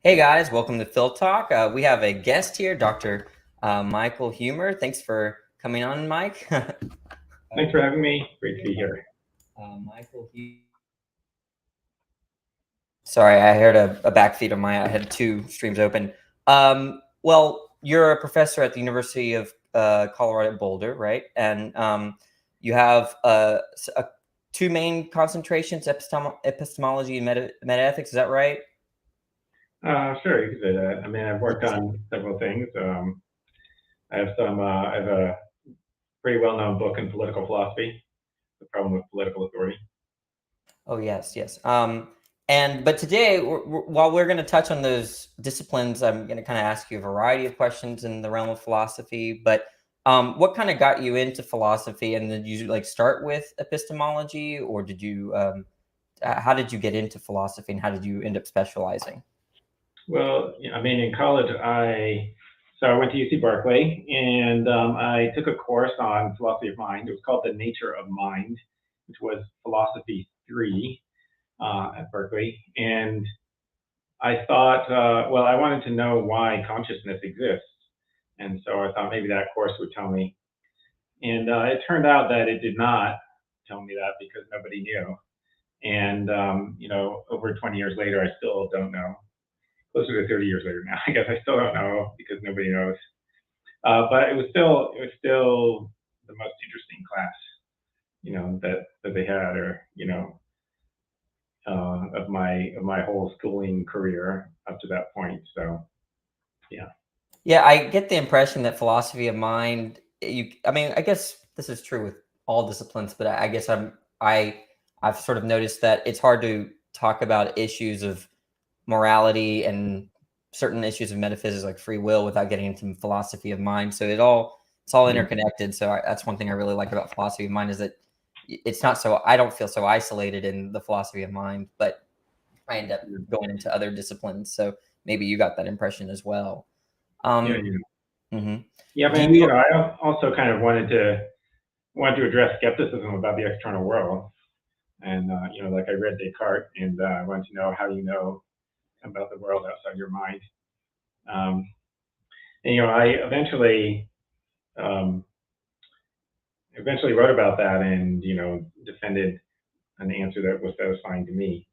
Hey guys, welcome to Phil Talk. We have a guest here, Dr. Michael Huemer. Thanks for coming on, Mike. Thanks for having me. Great to be here. Michael Huemer. Sorry, I heard a backfeed on I had two streams open. Well, you're a professor at the University of Colorado Boulder, right? And you have two main concentrations, epistemology and metaethics. Is that right? Sure, you can say that. I mean, I've worked on several things. I have a pretty well-known book in political philosophy, The Problem with Political Authority. Oh, yes. But today, while we're going to touch on those disciplines, I'm going to kind of ask you a variety of questions in the realm of philosophy. But what kind of got you into philosophy? And did you start with epistemology, or did you? How did you get into philosophy, and how did you end up specializing? Well, I mean, in college, I went to UC Berkeley, and I took a course on philosophy of mind. It was called The Nature of Mind, which was Philosophy 3 at Berkeley. And I thought, I wanted to know why consciousness exists. And so I thought maybe that course would tell me. And it turned out that it did not tell me that because nobody knew. And, over 20 years later, I still don't know. Closer to 30 years later now, I guess I still don't know because nobody knows. But it was still the most interesting class, that they had, or of my whole schooling career up to that point. So, yeah. Yeah, I get the impression that philosophy of mind. I mean, I guess this is true with all disciplines, but I guess I've sort of noticed that it's hard to talk about issues of morality and certain issues of metaphysics like free will without getting into philosophy of mind. So it's all interconnected. So that's one thing I really like about philosophy of mind is that it's not so, I don't feel so isolated in the philosophy of mind, but I end up going into other disciplines. So maybe you got that impression as well. Mm-hmm. Yeah, man. I also kind of wanted to address skepticism about the external world, and like I read Descartes, and I wanted to know how you know about the world outside your mind. And I eventually wrote about that, and defended an answer that was satisfying to me,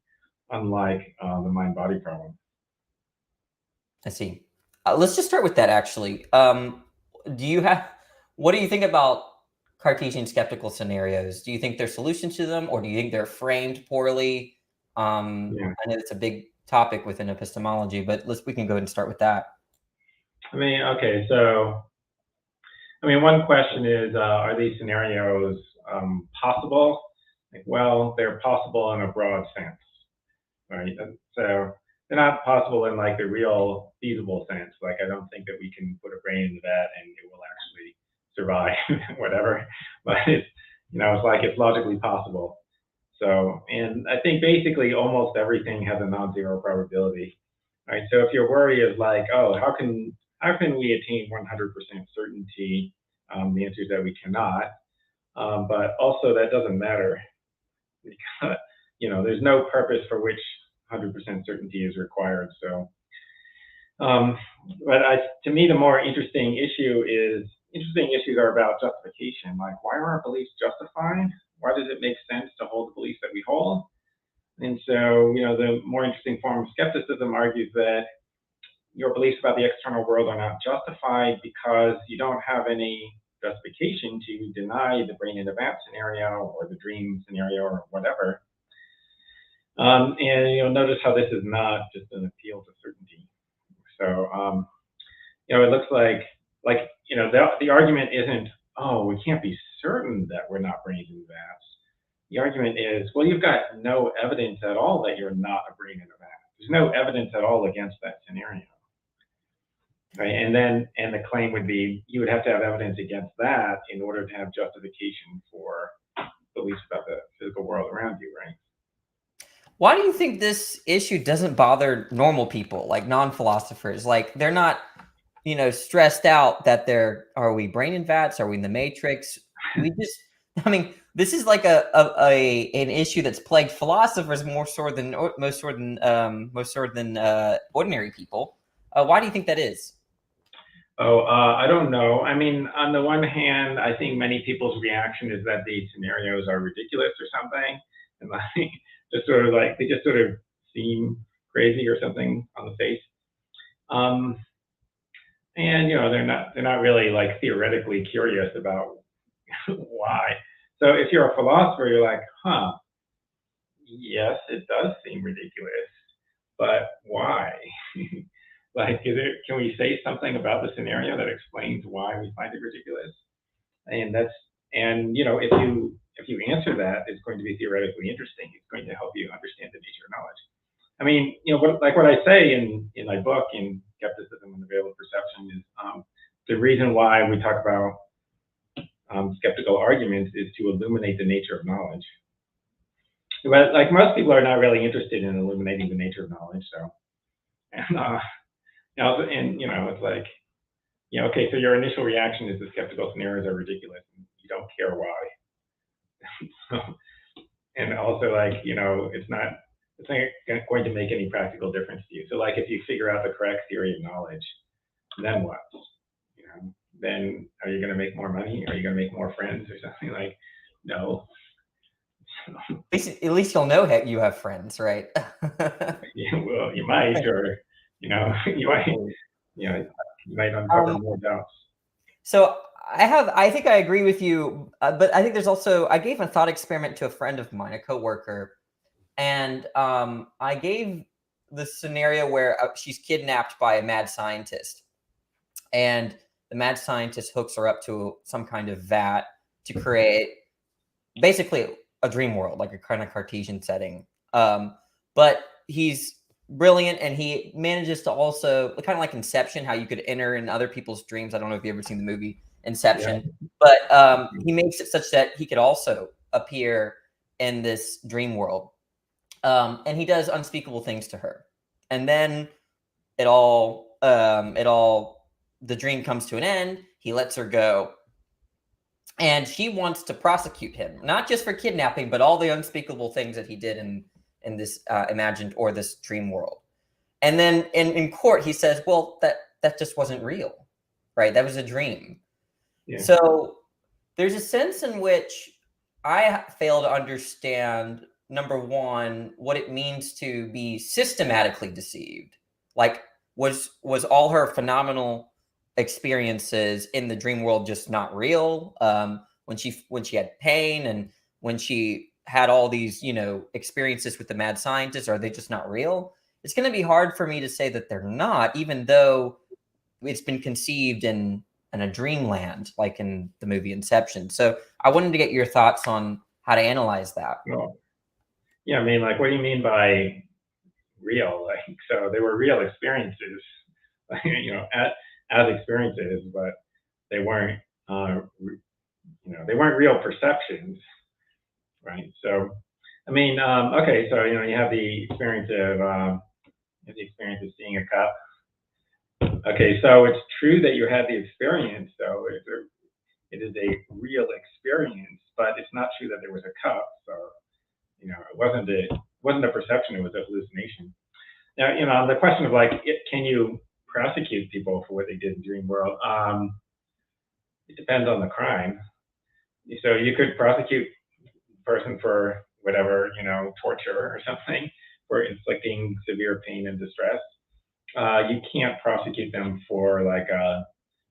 unlike the mind-body problem. I see. Let's just start with that, actually. What do you think about Cartesian skeptical scenarios? Do you think there's solutions to them, or do you think they're framed poorly? I know it's a big topic within epistemology, but we can go ahead and start with that. I mean, okay, so, one question is, are these scenarios possible? Well, they're possible in a broad sense, right? So they're not possible in like the real feasible sense. Like, I don't think that we can put a brain into that and it will actually survive, whatever. But it's logically possible. So, and I think basically almost everything has a non-zero probability, right? So if your worry is like, oh, how can we attain 100% certainty? The answer is that we cannot. But also that doesn't matter because there's no purpose for which 100% certainty is required. So, but to me, the more interesting issues are about justification. Like, why are our beliefs justified? Why does it make sense to hold the beliefs that we hold? And so, the more interesting form of skepticism argues that your beliefs about the external world are not justified because you don't have any justification to deny the brain in a vat scenario or the dream scenario or whatever. And notice how this is not just an appeal to certainty. So, it looks like the argument isn't, oh, we can't be certain that we're not brains in vats. The argument is, well, you've got no evidence at all that you're not a brain in a vat. There's no evidence at all against that scenario. Right? And the claim would be you would have to have evidence against that in order to have justification for beliefs about the physical world around you, right? Why do you think this issue doesn't bother normal people, like non-philosophers? Like, they're not, stressed out that are we brain in vats? Are we in the matrix? I mean, this is like an issue that's plagued philosophers more so than ordinary people. Why do you think that is? Oh, I don't know. I mean, on the one hand, I think many people's reaction is that these scenarios are ridiculous or something, and like just sort of like they just sort of seem crazy or something on the face. Um, and they're not really like theoretically curious about why. So if you're a philosopher, you're like, huh, yes, it does seem ridiculous, but why? Like, can we say something about the scenario that explains why we find it ridiculous? And if you answer that, it's going to be theoretically interesting. It's going to help you understand the nature of knowledge. I mean, what I say in my book, in Skepticism and the Veil of Perception, is the reason why we talk about skeptical arguments is to illuminate the nature of knowledge. But like most people are not really interested in illuminating the nature of knowledge. So, and it's like, okay, so your initial reaction is the skeptical scenarios are ridiculous, and you don't care why. So, and also, like, it's not going to make any practical difference to you. So, like, if you figure out the correct theory of knowledge, then what? Then are you going to make more money? Are you going to make more friends or something? Like, no. At least you'll know you have friends, right? Yeah, well, you might, or you might uncover more doubts. So I think I agree with you, but I think there's also, I gave a thought experiment to a friend of mine, a coworker, and I gave the scenario where she's kidnapped by a mad scientist, and the mad scientist hooks her up to some kind of vat to create basically a dream world, like a kind of Cartesian setting. But he's brilliant, and he manages to also, kind of like Inception, how you could enter in other people's dreams. I don't know if you've ever seen the movie Inception, but he makes it such that he could also appear in this dream world. And he does unspeakable things to her. And then the dream comes to an end. He lets her go. And she wants to prosecute him, not just for kidnapping, but all the unspeakable things that he did in this imagined or this dream world. And then in court, he says, well, that just wasn't real, right? That was a dream. Yeah. So there's a sense in which I fail to understand, number one, what it means to be systematically deceived. Like, was all her phenomenal experiences in the dream world just not real? When she had pain, and when she had all these experiences with the mad scientist, are they just not real? It's going to be hard for me to say that they're not, even though it's been conceived in a dreamland, like in the movie Inception. So I wanted to get your thoughts on how to analyze that. Well, yeah, I mean, like, what do you mean by real? Like, so they were real experiences, as experiences, but they weren't, they weren't real perceptions, right? So, I mean, okay, so you have the experience of seeing a cup. Okay, so it's true that you had the experience, so it is a real experience, but it's not true that there was a cup. So, it wasn't a perception; it was a hallucination. Now, the question of like, can you prosecute people for what they did in dream world? It depends on the crime. So you could prosecute a person for whatever, torture or something, for inflicting severe pain and distress. You can't prosecute them for like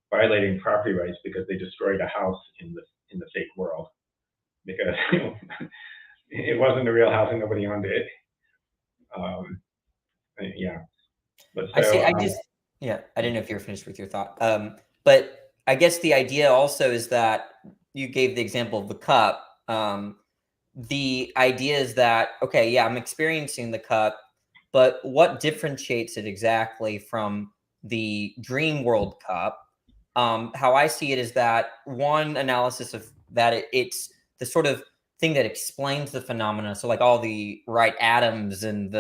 violating property rights because they destroyed a house in the fake world, because it wasn't a real house and nobody owned it. Yeah. But so, I didn't know if you were finished with your thought. But I guess the idea also is that you gave the example of the cup. The idea is that, okay, yeah, I'm experiencing the cup, but what differentiates it exactly from the dream world cup? How I see it is that one analysis of that, it's the sort of thing that explains the phenomena. So like all the right atoms and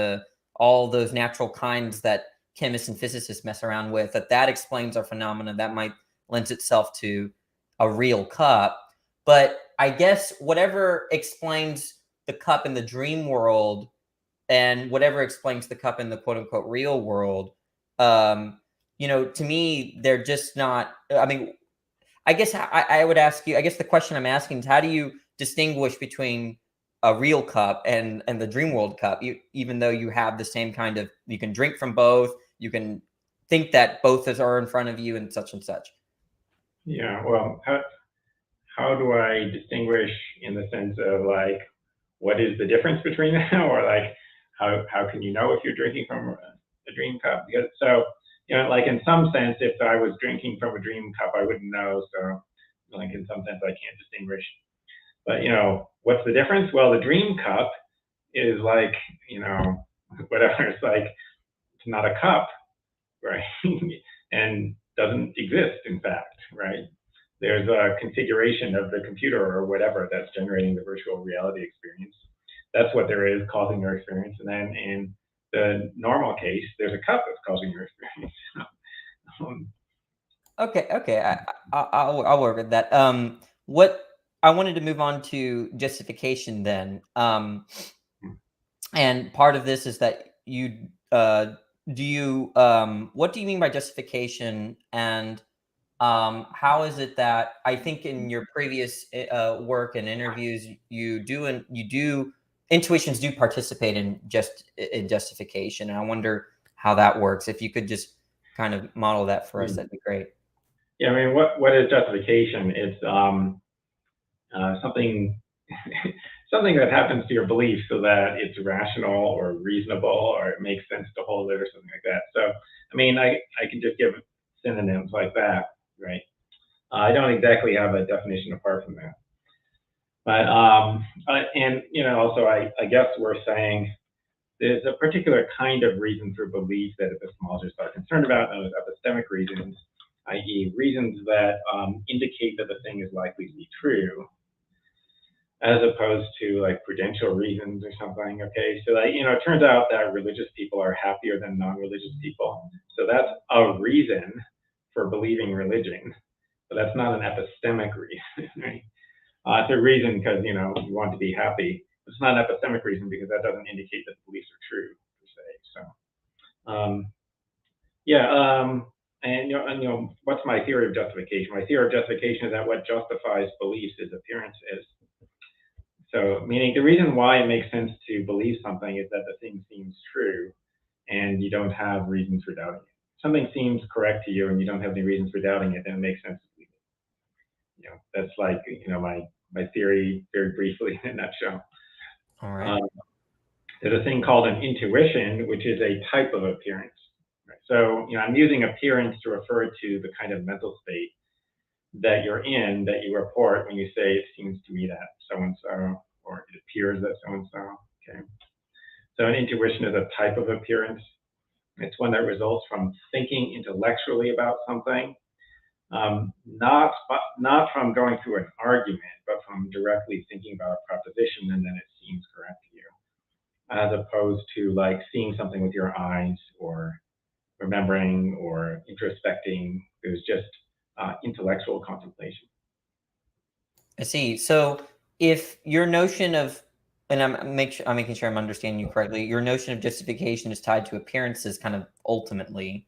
all those natural kinds that chemists and physicists mess around with, that explains our phenomena. That might lend itself to a real cup. But I guess whatever explains the cup in the dream world and whatever explains the cup in the quote unquote real world, to me, they're just not. I mean, I guess I would ask you. I guess the question I'm asking is, how do you distinguish between a real cup and the dream world cup? Even though you have the same kind of, you can drink from both, you can think that both are in front of you, and such and such. Yeah. Well, how do I distinguish in the sense of like, what is the difference between them, or like, how can you know if you're drinking from a dream cup? Because like in some sense, if I was drinking from a dream cup, I wouldn't know. So, like in some sense, I can't distinguish. But what's the difference? Well, the dream cup is like, whatever. It's like, it's not a cup, right? And doesn't exist, in fact, right? There's a configuration of the computer or whatever that's generating the virtual reality experience. That's what there is causing your experience. And then in the normal case, there's a cup that's causing your experience. Okay. I'll work with that. What I wanted to move on to justification then. And part of this is that you what do you mean by justification, and how is it that I think in your previous work and interviews you do intuitions do participate in justification, and I wonder how that works. If you could just kind of model that for us, that'd be great. Yeah, I mean, what is justification? It's something something that happens to your belief so that it's rational or reasonable or it makes sense to hold it or something like that. So, I mean, I can just give synonyms like that, right? I don't exactly have a definition apart from that. But, and, also I guess we're saying there's a particular kind of reason for belief that epistemologists are concerned about, known as epistemic reasons, i.e. reasons that indicate that the thing is likely to be true, as opposed to like prudential reasons or something. Okay, so that, it turns out that religious people are happier than non-religious people. So that's a reason for believing religion, but that's not an epistemic reason, right? It's a reason because, you want to be happy. It's not an epistemic reason because that doesn't indicate that beliefs are true, per se. So, and what's my theory of justification? My theory of justification is that what justifies beliefs is appearances. So, meaning the reason why it makes sense to believe something is that the thing seems true and you don't have reasons for doubting it. Something seems correct to you and you don't have any reasons for doubting it, then it makes sense to believe it. That's like, my theory very briefly in a nutshell. All right. There's a thing called an intuition, which is a type of appearance. Right? So, I'm using appearance to refer to the kind of mental state that you're in, that you report when you say it seems to me that so-and-so, or it appears that so-and-so, okay? So an intuition is a type of appearance. It's one that results from thinking intellectually about something, not from going through an argument, but from directly thinking about a proposition and then it seems correct to you, as opposed to like seeing something with your eyes or remembering or introspecting. There's just intellectual contemplation. I see. So if your notion of, and I'm making sure I'm understanding you correctly, your notion of justification is tied to appearances kind of ultimately.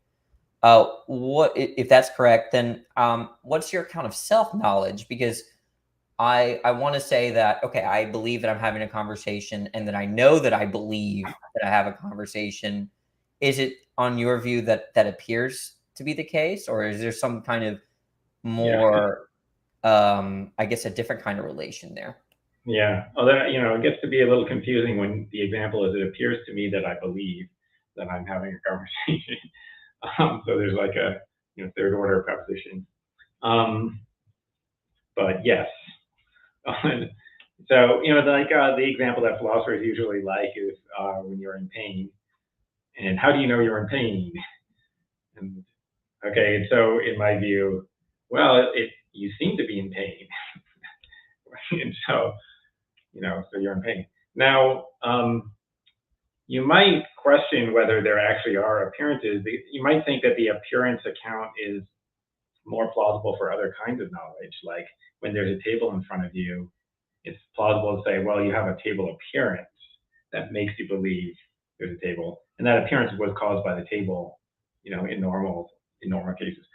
What if that's correct, then what's your kind of self-knowledge? Because I want to say that, okay, I believe that I'm having a conversation and that I know that I believe that I have a conversation. Is it on your view that appears to be the case, or is there some kind of more, I guess, a different kind of relation there? Yeah, although, it gets to be a little confusing when the example is, it appears to me that I believe that I'm having a conversation. So there's like a third order proposition. But yes. So, like the example that philosophers usually like is when you're in pain. And how do you know you're in pain? And okay, so in my view, well, you seem to be in pain. And so, so you're in pain. Now, you might question whether there actually are appearances. You might think that the appearance account is more plausible for other kinds of knowledge, like when there's a table in front of you it's plausible to say, well, you have a table appearance that makes you believe there's a table, and that appearance was caused by the table, in normal cases.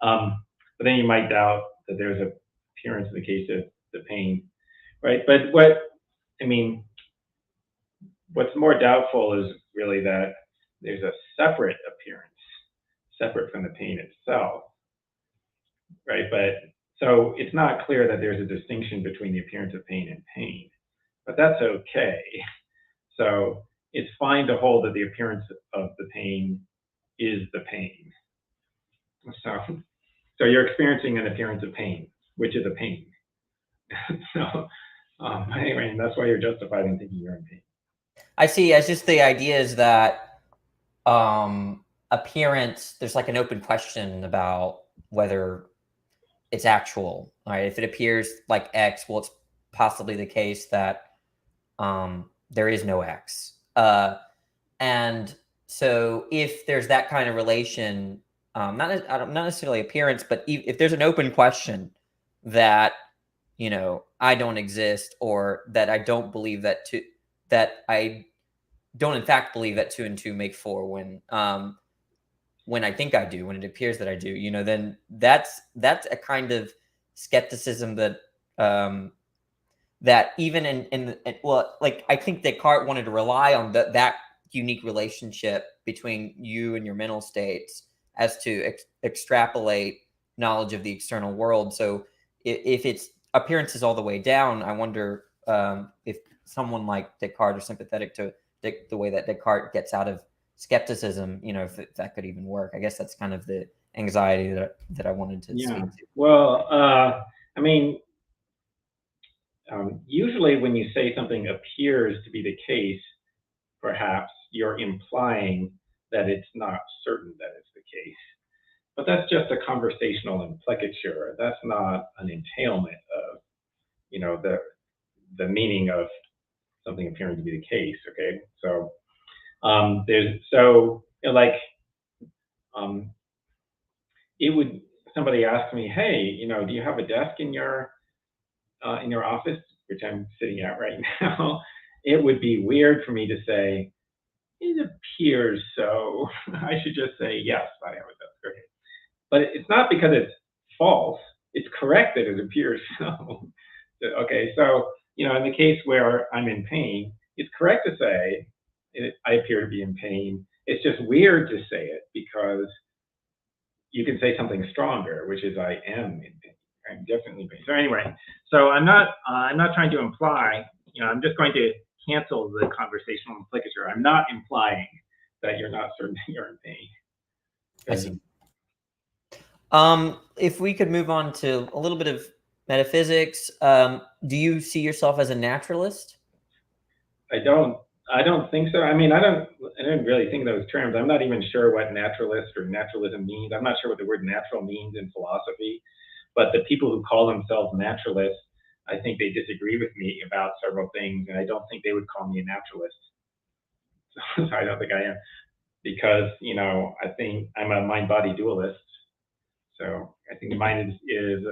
But then you might doubt that there's an appearance in the case of the pain, right? But what's more doubtful is really that there's a separate appearance, separate from the pain itself, right? But so it's not clear that there's a distinction between the appearance of pain and pain, but that's okay. So it's fine to hold that the appearance of the pain is the pain. So you're experiencing an appearance of pain, which is a pain. So anyway, that's why you're justified in thinking you're in pain. I see. As just the idea is that appearance, there's like an open question about whether it's actual, right? If it appears like X, well, it's possibly the case that there is no X. And so if there's that kind of relation, not necessarily appearance, but if there's an open question that, I don't exist, or that I don't believe that I don't in fact believe that 2 and 2 make 4 when I think I do, when it appears that I do, then that's a kind of skepticism that that even in well, like I think Descartes wanted to rely on that unique relationship between you and your mental states as to extrapolate knowledge of the external world. So if it's appearances all the way down, I wonder if someone like Descartes are sympathetic to the way that Descartes gets out of skepticism, if that could even work. I guess that's kind of the anxiety that I wanted to speak to. Well, usually when you say something appears to be the case, perhaps you're implying that it's not certain that it's the case. But that's just a conversational implicature. That's not an entailment of, the meaning of something appearing to be the case. Okay, so it would, somebody asked me, hey, do you have a desk in your office, which I'm sitting at right now? It would be weird for me to say, it appears so. I should just say, yes, I have a desk. Okay. But it's not because it's false. It's correct that it appears so. Okay, so, in the case where I'm in pain, it's correct to say I appear to be in pain. It's just weird to say it because you can say something stronger, which is I am in pain. I'm definitely in pain. So anyway, so I'm not trying to imply, I'm just going to cancel the conversational implicature. I'm not implying that you're not certain that you're in pain. I see. If we could move on to a little bit of metaphysics, do you see yourself as a naturalist? I don't think so. I don't really think those terms. I'm not even sure what naturalist or naturalism means. I'm not sure what the word natural means in philosophy. But the people who call themselves naturalists, I think they disagree with me about several things, and I don't think they would call me a naturalist. So I don't think I am, because I think I'm a mind-body dualist. So I think mind is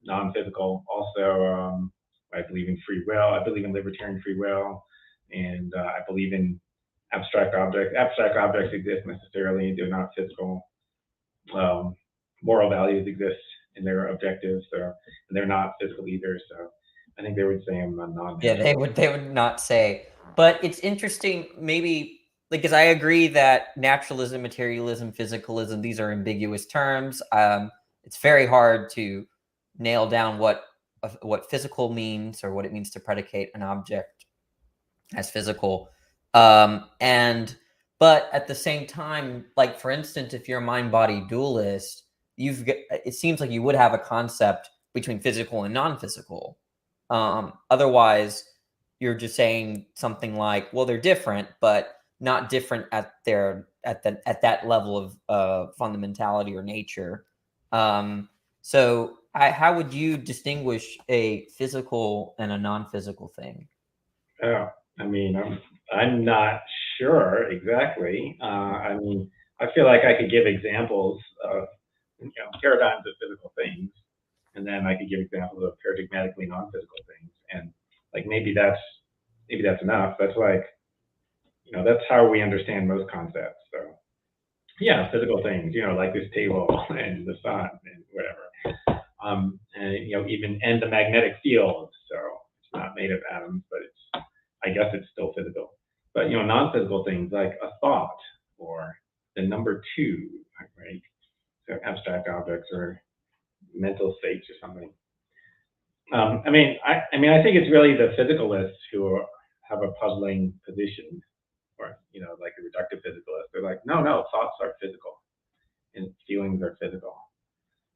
non-physical. Also, I believe in free will. I believe in libertarian free will, and I believe in abstract objects. Abstract objects exist necessarily; they're not physical. Moral values exist in their objectives, so and they're not physical either. So I think they would say I'm a non. Yeah, they would not say. But it's interesting, maybe, because I agree that naturalism, materialism, physicalism, these are ambiguous terms. It's very hard to nail down what physical means, or what it means to predicate an object as physical. But at the same time, like for instance, if you're a mind-body dualist, it seems like you would have a concept between physical and non-physical. Otherwise, you're just saying something like, well, they're different, but not different at that level of fundamentality or nature. So how would you distinguish a physical and a non-physical thing? Oh, I'm not sure exactly. I feel like I could give examples of paradigms of physical things, and then I could give examples of paradigmatically non-physical things. And like maybe that's enough. That's like, that's how we understand most concepts. So yeah, physical things, like this table and the sun and whatever. And even the magnetic field. So it's not made of atoms, but I guess it's still physical. But non-physical things like a thought or the number 2, right? So abstract objects or mental states or something. I think it's really the physicalists who have a puzzling position, or like the reductive physicalists. They're like, no, thoughts are physical, and feelings are physical.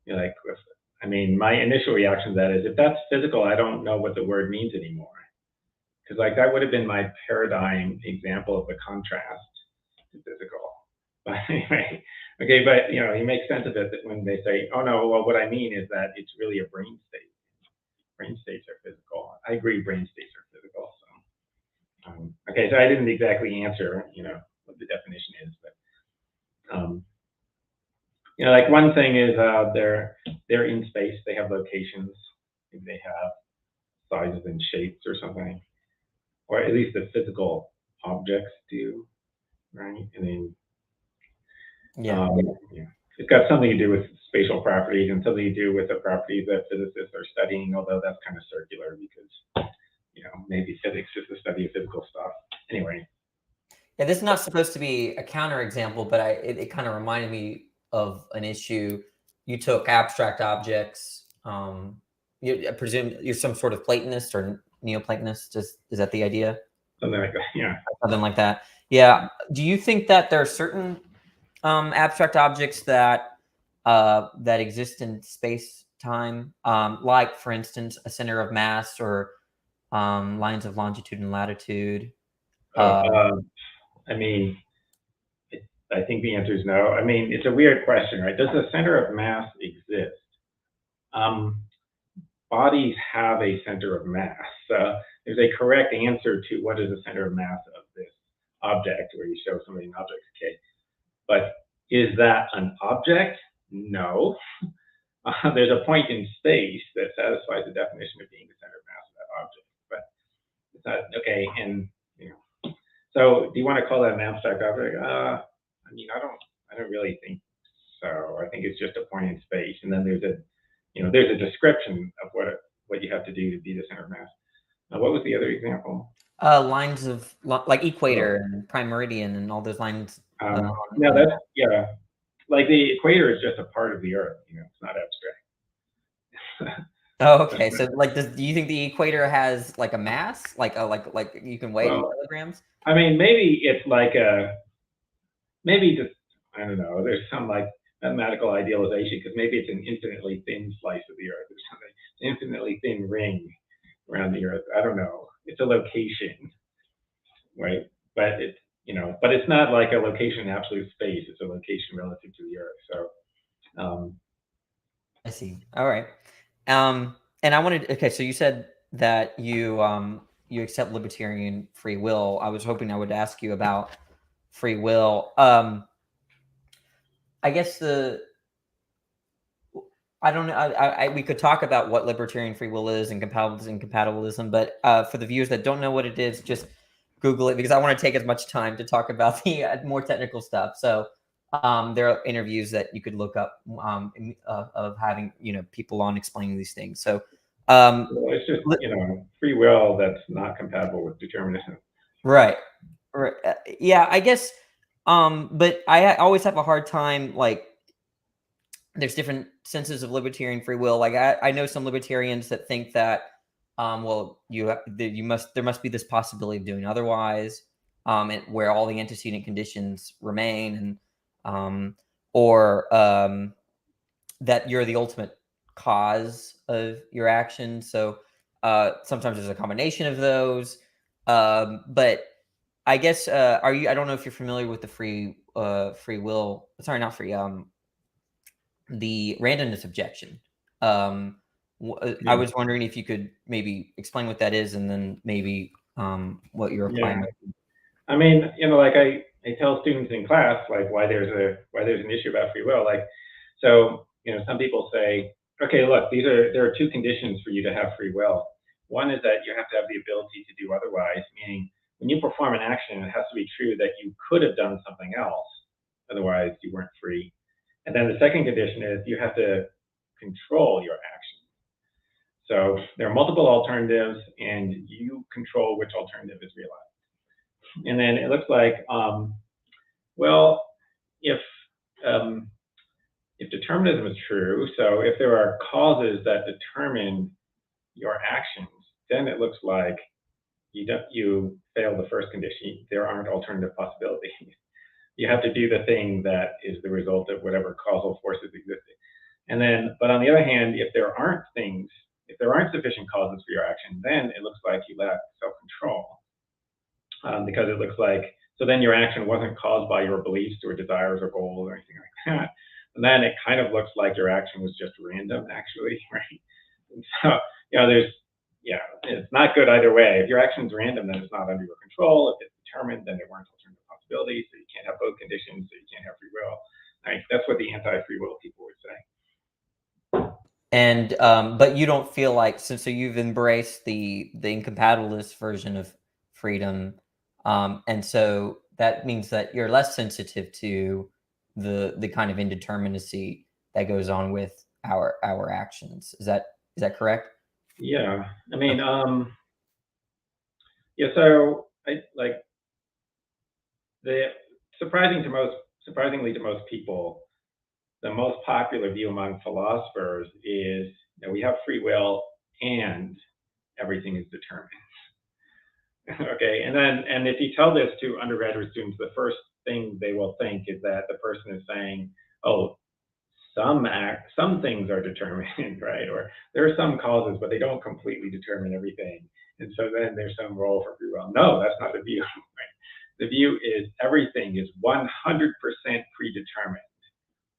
My initial reaction to that is, if that's physical, I don't know what the word means anymore, because like that would have been my paradigm example of the contrast to physical. But anyway, okay, but you make sense of it when they say, oh no, well, what I mean is that it's really a brain state. Brain states are physical. I agree, brain states are physical. So, okay, so I didn't exactly answer, what the definition is, but like one thing is they're in space. They have locations. Maybe they have sizes and shapes or something, or at least the physical objects do, right? And then Yeah. It's got something to do with spatial properties and something to do with the properties that physicists are studying, although that's kind of circular because, maybe physics is the study of physical stuff. Anyway. Yeah, this is not supposed to be a counterexample, but it kind of reminded me of an issue. You took abstract objects. I presume you're some sort of Platonist or Neoplatonist. Is that the idea? Something like that, yeah. Something like that. Yeah. Do you think that there are certain abstract objects that exist in space-time, like, for instance, a center of mass or lines of longitude and latitude? I think the answer is no. It's a weird question, right? Does the center of mass exist? Bodies have a center of mass. There's a correct answer to what is the center of mass of this object, where you show somebody an object, okay? But is that an object? No. There's a point in space that satisfies the definition of being the center of mass of that object, but it's not, okay, and so do you want to call that an abstract object? I don't really think so. I think it's just a point in space, and then there's a description of what you have to do to be the center of mass. Now, what was the other example? Lines of like equator and prime meridian and all those lines. No, like the equator is just a part of the Earth. It's not abstract. Oh, okay. So, like, do you think the equator has like a mass, like you can weigh in kilograms? Maybe it's like just, I don't know. There's some like mathematical idealization, because maybe it's an infinitely thin slice of the Earth or something, an infinitely thin ring around the Earth. I don't know. It's a location, right? But it's not like a location in absolute space. It's a location relative to the Earth. So, I see. All right. And I wanted. Okay, so you said that you accept libertarian free will. I was hoping I would ask you about free will. I guess I don't know. We could talk about what libertarian free will is and compatibilism, but for the viewers that don't know what it is, just Google it, because I want to take as much time to talk about the more technical stuff. So there are interviews that you could look up of having people on explaining these things. So well, it's just free will that's not compatible with determinism. Right. Yeah, I guess. But I always have a hard time, like, there's different senses of libertarian free will. Like I know some libertarians that think that, well, there must be this possibility of doing otherwise, and where all the antecedent conditions remain, and or that you're the ultimate cause of your actions. So sometimes there's a combination of those, but I guess are you? I don't know if you're familiar with the free will. Sorry, not free. The randomness objection. I was wondering if you could maybe explain what that is, and then maybe what you're applying. Yeah. Like I tell students in class, like why there's an issue about free will. Like, so some people say, okay, look, there are two conditions for you to have free will. One is that you have to have the ability to do otherwise, meaning when you perform an action, it has to be true that you could have done something else, otherwise you weren't free. And then the second condition is you have to control your action. So there are multiple alternatives, and you control which alternative is realized. And then it looks like, well, if determinism is true, so if there are causes that determine your actions, then it looks like you fail the first condition. There aren't alternative possibilities. You have to do the thing that is the result of whatever causal forces existing. And then, but on the other hand, if there aren't sufficient causes for your action, then it looks like you lack self-control. Because it looks like, so then your action wasn't caused by your beliefs or desires or goals or anything like that. And then it kind of looks like your action was just random, actually, right? And so, it's not good either way. If your action's random, then it's not under your control. If it's determined, then there weren't alternative possibilities. So you can't have both conditions, so you can't have free will. Right? That's what the anti-free will people would say. And but you don't feel like, so you've embraced the incompatibilist version of freedom, and so that means that you're less sensitive to the kind of indeterminacy that goes on with our actions. Is that correct? Yeah, I mean, yeah. So surprisingly to most people, the most popular view among philosophers is that we have free will and everything is determined. Okay, and if you tell this to undergraduate students, the first thing they will think is that the person is saying, "Oh, some things are determined, right? Or there are some causes, but they don't completely determine everything, and so then there's some role for free will." No, that's not the view. Right? The view is everything is 100% predetermined.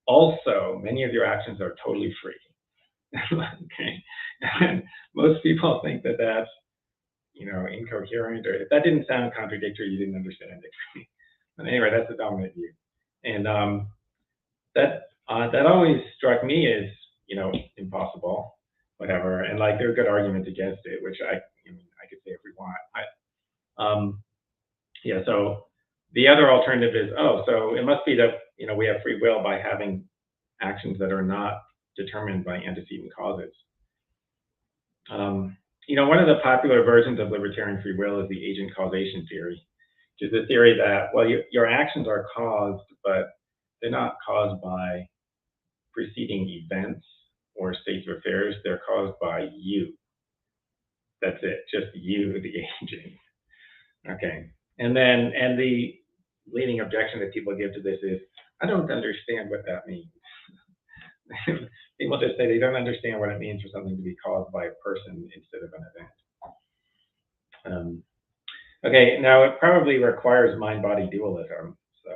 Also, many of your actions are totally free. Okay, and most people think that that's incoherent, or if that didn't sound contradictory, you didn't understand it. But anyway, that's the dominant view, and that always struck me as impossible, whatever. And like there are good arguments against it, which I could say if we want. So the other alternative is, so it must be that we have free will by having actions that are not determined by antecedent causes. One of the popular versions of libertarian free will is the agent causation theory, which is the theory that, well, your actions are caused, but they're not caused by preceding events or states of affairs. They're caused by you. That's it, just you, the agent. Okay, and the leading objection that people give to this is, I don't understand what that means. People just say they don't understand what it means for something to be caused by a person instead of an event. Okay, now it probably requires mind-body dualism, so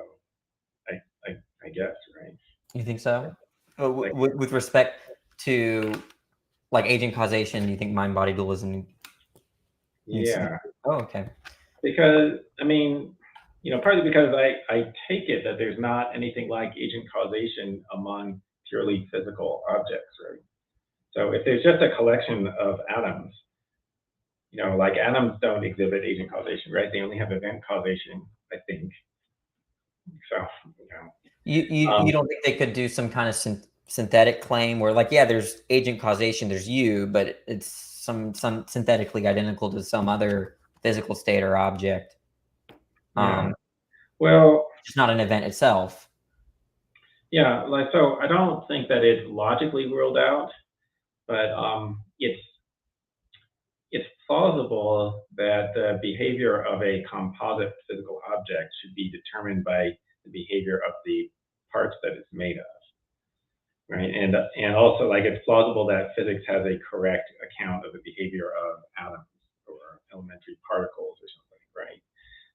I guess, right? You think so? With respect to like agent causation, you think mind-body dualism? Yeah. Oh, okay. Because partly because I take it that there's not anything like agent causation among purely physical objects, right? So if there's just a collection of atoms, like atoms don't exhibit agent causation, right? They only have event causation, I think. So, you don't think they could do some kind of synthetic claim where, like, yeah, there's agent causation, there's you, but it's some synthetically identical to some other physical state or object. Well, it's not an event itself. Yeah, so I don't think that it's logically ruled out, but it's plausible that the behavior of a composite physical object should be determined by the behavior of the parts that it's made of, right? And also, it's plausible that physics has a correct account of the behavior of atoms or elementary particles or something, right?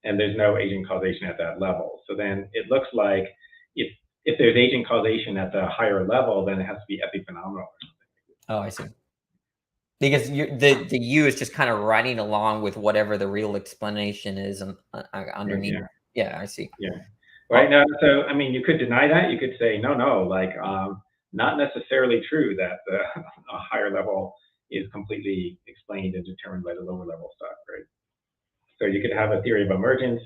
And there's no agent causation at that level. So then it looks like if there's agent causation at the higher level, then it has to be epiphenomenal or something. Oh, I see. Because the you is just kind of riding along with whatever the real explanation is underneath. Right, yeah, I see. Yeah. Right now, so you could deny that. You could say no, not necessarily true that a higher level is completely explained and determined by the lower level stuff, right? So you could have a theory of emergence,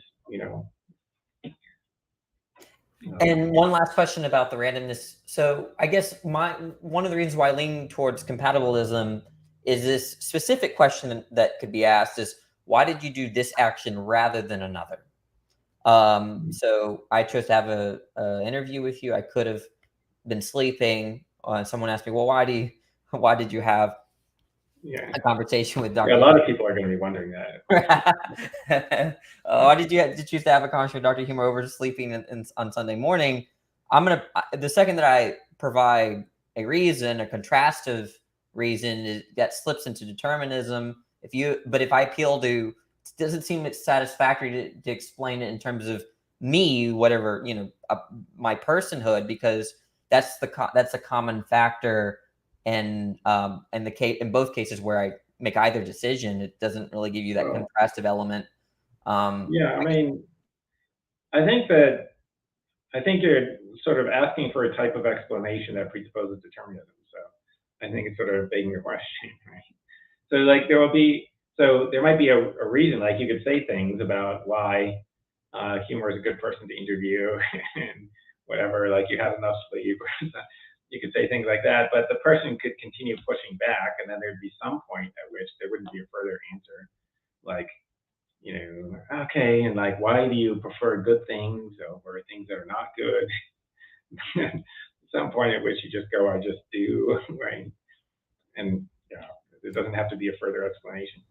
And one last question about the randomness. So I guess one of the reasons why I lean towards compatibilism is this specific question that could be asked is, why did you do this action rather than another? So I chose to have a interview with you. I could have been sleeping. Someone asked me, well, why did you have a conversation with Dr. Yeah, a lot of people are going to be wondering that. Why did you choose to have a conversation with Dr. Huemer over sleeping on Sunday morning? The second that I provide a reason, a contrastive reason, that slips into determinism. If I appeal to, it doesn't seem it's satisfactory to explain it in terms of me, whatever, my personhood, because that's a common factor. And in both cases where I make either decision, it doesn't really give you that contrastive element. Yeah, I mean, I think you're sort of asking for a type of explanation that presupposes determinism. So I think it's sort of begging your question, right? So like there might be a reason, like you could say things about why Huemer is a good person to interview and whatever, like you had enough sleep. You could say things like that, but the person could continue pushing back, and then there'd be some point at which there wouldn't be a further answer, like, okay, and like, why do you prefer good things over things that are not good? At some point at which you just go, I just do, right? And it doesn't have to be a further explanation.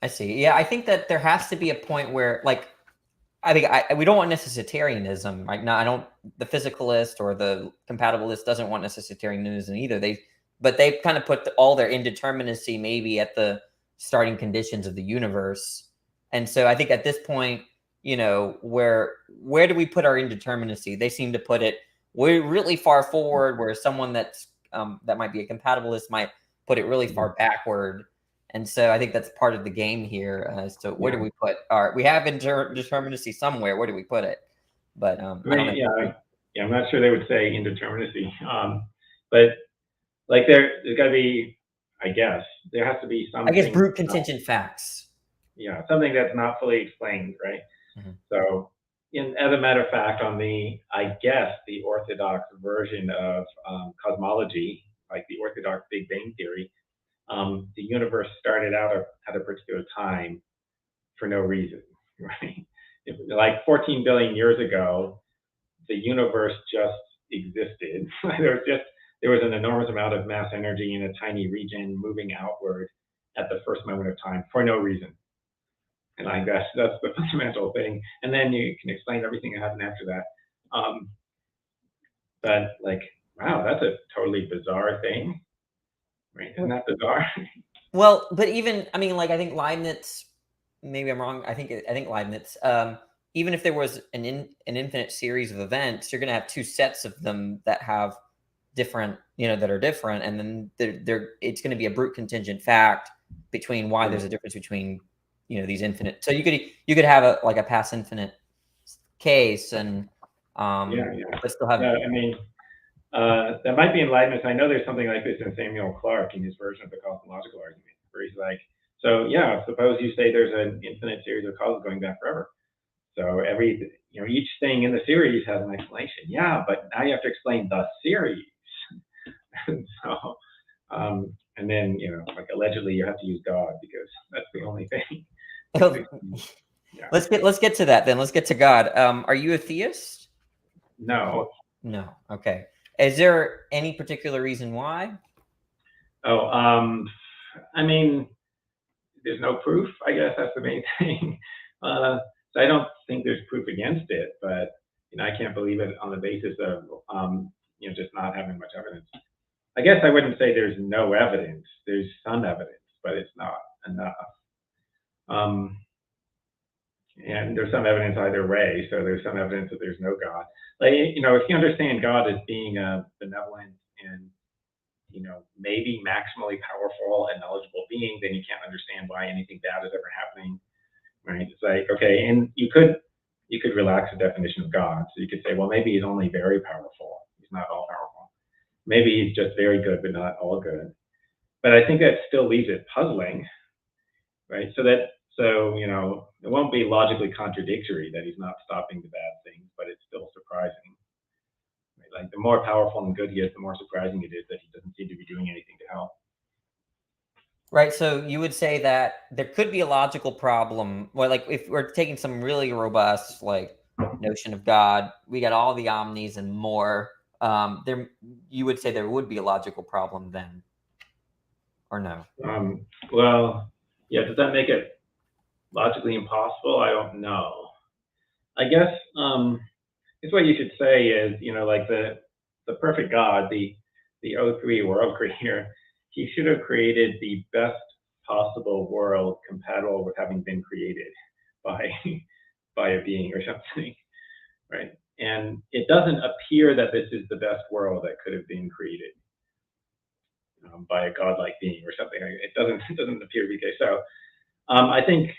I see. Yeah, I think that there has to be a point where, like, I think we don't want necessitarianism, right? No, I don't. The physicalist or the compatibilist doesn't want necessitarianism either. But they kind of put all their indeterminacy maybe at the starting conditions of the universe. And so I think at this point, where do we put our indeterminacy? They seem to put it really far forward, whereas someone that might be a compatibilist might put it really far backward. And so I think that's part of the game here as to where do we put we have indeterminacy somewhere. Where do we put it? But I'm not sure they would say indeterminacy. But like there's got to be, I guess, there has to be something. I guess brute contingent facts. Yeah, something that's not fully explained, right? Mm-hmm. So, as a matter of fact, on the orthodox version of cosmology, like the orthodox Big Bang theory, the universe started out at a particular time for no reason, right? Like 14 billion years ago, the universe just existed. There was an enormous amount of mass energy in a tiny region moving outward at the first moment of time for no reason. And like that's the fundamental thing. And then you can explain everything that happened after that. But like, wow, that's a totally bizarre thing, right? Isn't that bizarre? Well, but even, I mean, like, I think Leibniz, maybe I'm wrong. I think Leibniz, even if there was an infinite series of events, you're going to have two sets of them that have different, that are different. And then it's going to be a brute contingent fact between why there's a difference between, these infinite. So you could have a past infinite case and, but still have. Yeah, I mean, that might be in Leibniz. I know there's something like this in Samuel Clarke in his version of the cosmological argument, where he's like, so yeah, suppose you say there's an infinite series of causes going back forever. So each thing in the series has an explanation. Yeah, but now you have to explain the series. So, and then like allegedly you have to use God because that's the only thing. Yeah. Let's get to that then. Let's get to God. Are you a theist? No. No. Okay. Is there any particular reason why? Oh, I mean, there's no proof. I guess that's the main thing. So I don't think there's proof against it, but I can't believe it on the basis of just not having much evidence. I guess I wouldn't say there's no evidence. There's some evidence, but it's not enough. And there's some evidence either way. So there's some evidence that there's no God. Like, if you understand God as being a benevolent and, maybe maximally powerful and knowledgeable being, then you can't understand why anything bad is ever happening, right? It's like, okay, and you could relax the definition of God. So you could say, well, maybe he's only very powerful. He's not all powerful. Maybe he's just very good, but not all good. but I think that still leaves it puzzling, right? So it won't be logically contradictory that he's not stopping the bad things, but it's still surprising. Right? Like the more powerful and good he is, the more surprising it is that he doesn't seem to be doing anything to help. Right. So you would say that there could be a logical problem. Well, like if we're taking some really robust like notion of God, we got all the omnis and more. There, you would say there would be a logical problem then, or no? Well, yeah. Does that make it logically impossible? I don't know. I guess it's what you should say is, like the perfect God, the O3 world creator, he should have created the best possible world compatible with having been created by by a being or something, right? And it doesn't appear that this is the best world that could have been created by a godlike being or something. It doesn't appear to be the case. So I think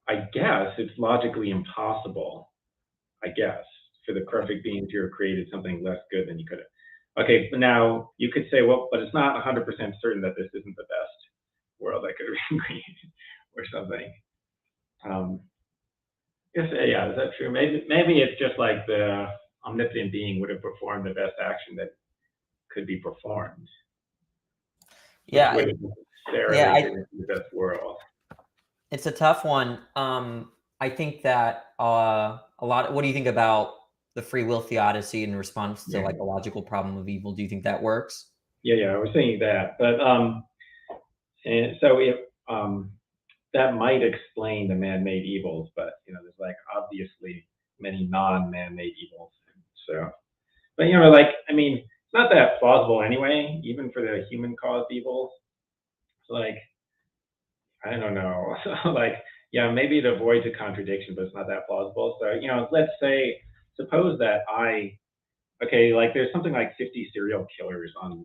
I guess it's logically impossible, I guess, for the perfect being to have created something less good than you could have. Okay, but now you could say, well, but it's not 100% certain that this isn't the best world that could have been created or something. Yes, yeah, is that true? Maybe it's just like the omnipotent being would have performed the best action that could be performed. Yeah, which would necessarily be the best world. it's a tough one. I think that a lot. What do you think about the free will theodicy in response to like a logical problem of evil? Do you think that works? Yeah, I was saying that, but and so if that might explain the man-made evils, but there's like obviously many non-man-made evils. So, but I mean, it's not that plausible anyway, even for the human-caused evils. It's like, I don't know, like, yeah, maybe it avoids a contradiction, but it's not that plausible. So, let's say, suppose that like there's something like 50 serial killers on the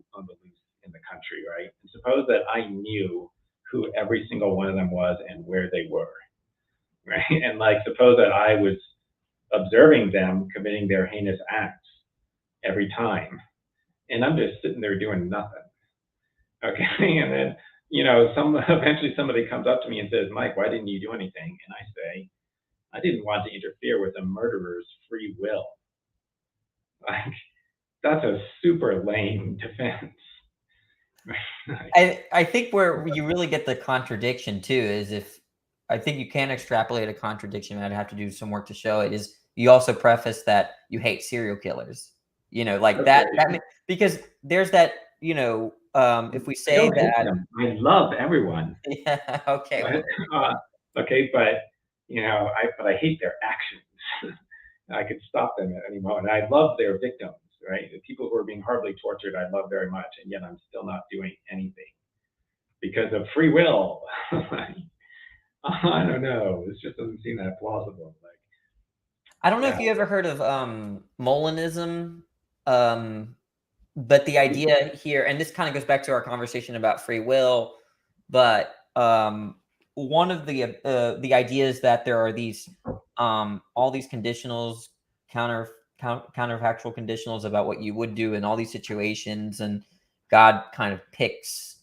loose in the country, right? And suppose that I knew who every single one of them was and where they were, right? And like suppose that I was observing them committing their heinous acts every time, and I'm just sitting there doing nothing, okay? And then eventually somebody comes up to me and says, Mike, why didn't you do anything? And I say, I didn't want to interfere with a murderer's free will. Like, that's a super lame defense. I think where you really get the contradiction too is if I think you can extrapolate a contradiction, and I'd have to do some work to show it, is you also preface that you hate serial killers. Like that because there's that, if we say that I love everyone. Yeah, okay. Okay, but I hate their actions. I could stop them at any moment. I love their victims, right? The people who are being horribly tortured, I love very much, and yet I'm still not doing anything because of free will. I don't know. This just doesn't seem that plausible. I don't know if you ever heard of Molinism, but the idea here, and this kind of goes back to our conversation about free will, but one of the ideas that there are these all these conditionals, counterfactual conditionals about what you would do in all these situations, and God kind of picks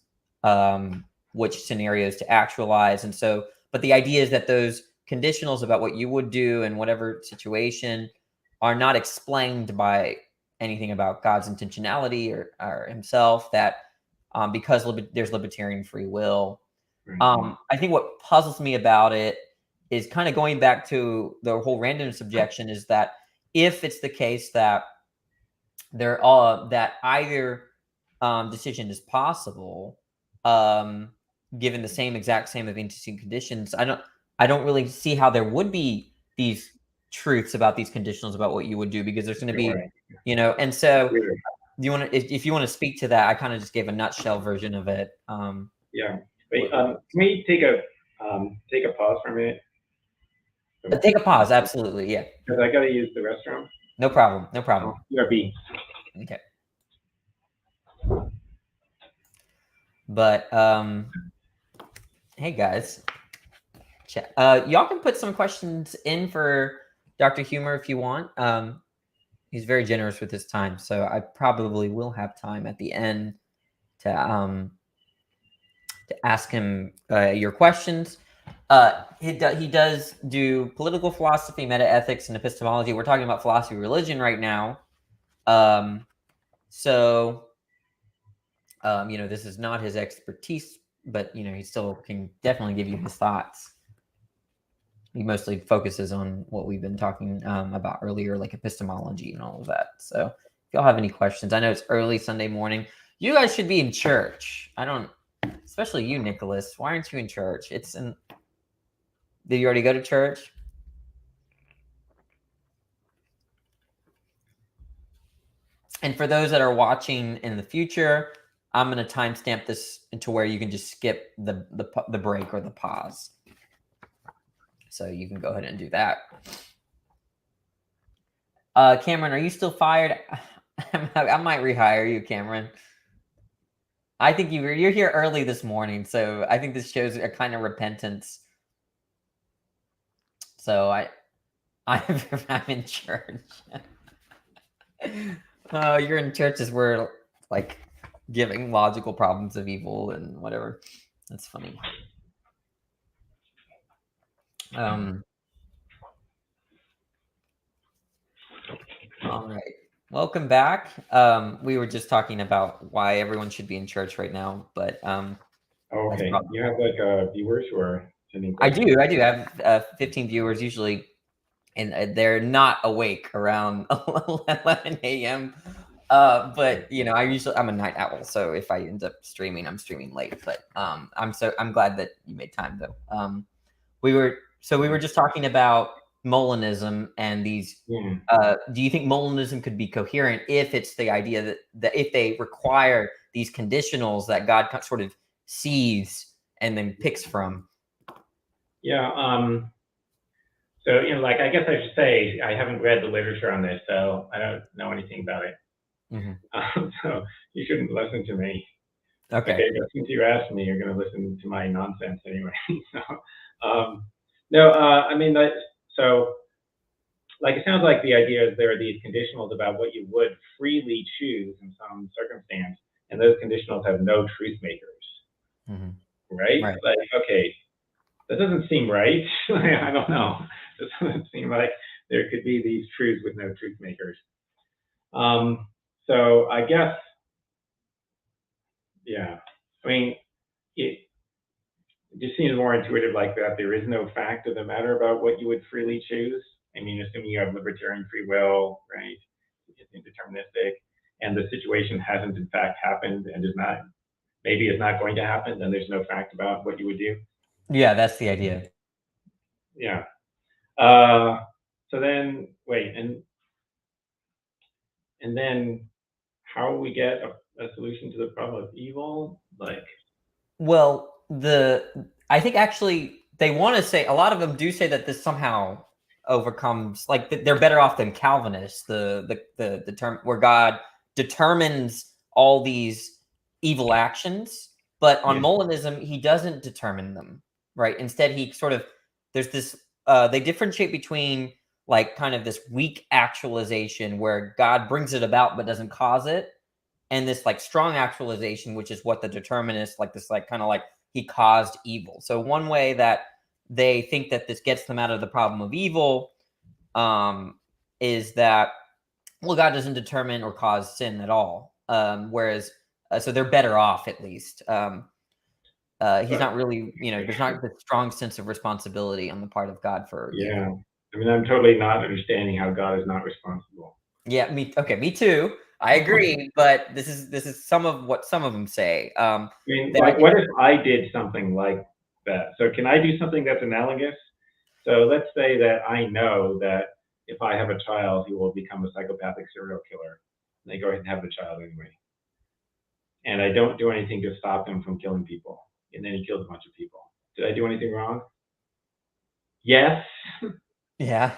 which scenarios to actualize. And so, but the idea is that those conditionals about what you would do in whatever situation are not explained by anything about God's intentionality or himself, that because there's libertarian free will. I think what puzzles me about it is kind of going back to the whole randomness objection, is that if it's the case that that either decision is possible, given the exact same of antecedent conditions, I don't really see how there would be these truths about these conditionals about what you would do, because there's going to be, and so do you want to, if you want to speak to that, I kind of just gave a nutshell version of it. Yeah. Wait, can we take a pause for a minute? Take a pause, absolutely, yeah. Because I got to use the restroom. No problem, no problem. B. Okay. But hey guys, y'all can put some questions in for Dr. Huemer if you want. He's very generous with his time, so I probably will have time at the end ask him your questions. He does do political philosophy, metaethics, and epistemology. We're talking about philosophy of religion right now. This is not his expertise, but he still can definitely give you his thoughts. He mostly focuses on what we've been talking about earlier, like epistemology and all of that. So if y'all have any questions, I know it's early Sunday morning. You guys should be in church. Especially you, Nicholas. Why aren't you in church? Did you already go to church? And for those that are watching in the future, I'm going to timestamp this into where you can just skip the break or the pause. So you can go ahead and do that. Cameron, are you still fired? I might rehire you, Cameron. I think you're here early this morning, so I think this shows a kind of repentance. So I'm in church. You're in churches where like giving logical problems of evil and whatever. That's funny. All right. Welcome back. We were just talking about why everyone should be in church right now, but okay. You have like viewers who are sending questions? I do. I have 15 viewers usually, and they're not awake around 11 a.m. But I'm a night owl, so if I end up streaming, I'm streaming late. But I'm glad that you made time though. We were just talking about Molinism and these. Do you think Molinism could be coherent if it's the idea that if they require these conditionals that God sort of sees and then picks from? Yeah. So like I guess I should say I haven't read the literature on this, so I don't know anything about it. So you shouldn't listen to me. Okay. But since you asked me, you're going to listen to my nonsense anyway. No. I mean, so like it sounds like the idea is there are these conditionals about what you would freely choose in some circumstance, and those conditionals have no truth makers, right? Like, okay, that doesn't seem right. I don't know. It doesn't seem like there could be these truths with no truth makers. So I guess, yeah. I mean, it just seems more intuitive like that. There is no fact of the matter about what you would freely choose. I mean, assuming you have libertarian free will, right? It's indeterministic, and the situation hasn't in fact happened and is not going to happen, then there's no fact about what you would do. Yeah, that's the idea. Yeah. So then, wait, and then how will we get a solution to the problem of evil? Like, well, I think actually they want to say, a lot of them do say that this somehow overcomes, like they're better off than Calvinists, the term where God determines all these evil actions, but on Molinism he doesn't determine them, right? Instead he sort of, there's this they differentiate between like kind of this weak actualization where God brings it about but doesn't cause it, and this like strong actualization, which is what the determinists like, this like kind of like he caused evil. So one way that they think that this gets them out of the problem of evil is that, well, God doesn't determine or cause sin at all. Whereas, so they're better off at least. He's not really, there's not the strong sense of responsibility on the part of God for evil. I mean, I'm totally not understanding how God is not responsible. Yeah, me too. I agree, but this is some of what some of them say. I mean, like, what if I did something like that? So can I do something that's analogous? So let's say that I know that if I have a child, he will become a psychopathic serial killer. And they go ahead and have the child anyway. And I don't do anything to stop him from killing people. And then he kills a bunch of people. Did I do anything wrong? Yes. Yeah.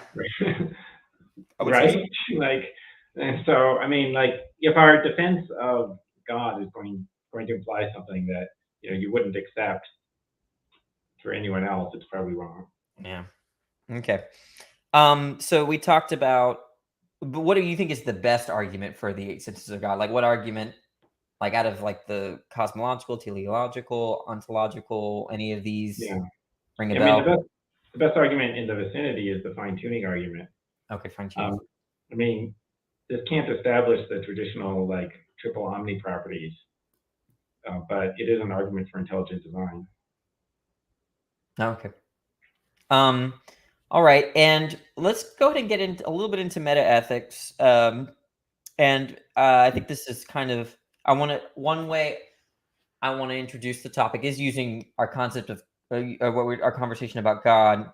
Right? Like, and so, I mean, like, if our defense of God is going to imply something that, you wouldn't accept for anyone else, it's probably wrong. Yeah. Okay. So we talked about, but what do you think is the best argument for the 8 senses of God? Like, what argument like out of like the cosmological, teleological, ontological, any of these Yeah. ring a I bell? mean, the best argument in the vicinity is the fine-tuning argument. Okay, fine tuning. I mean, this can't establish the traditional like triple omni properties, but it is an argument for intelligent design. Okay. All right, and let's go ahead and get into a little bit into metaethics. And I think this is kind of one way I want to introduce the topic is using our concept of our conversation about God.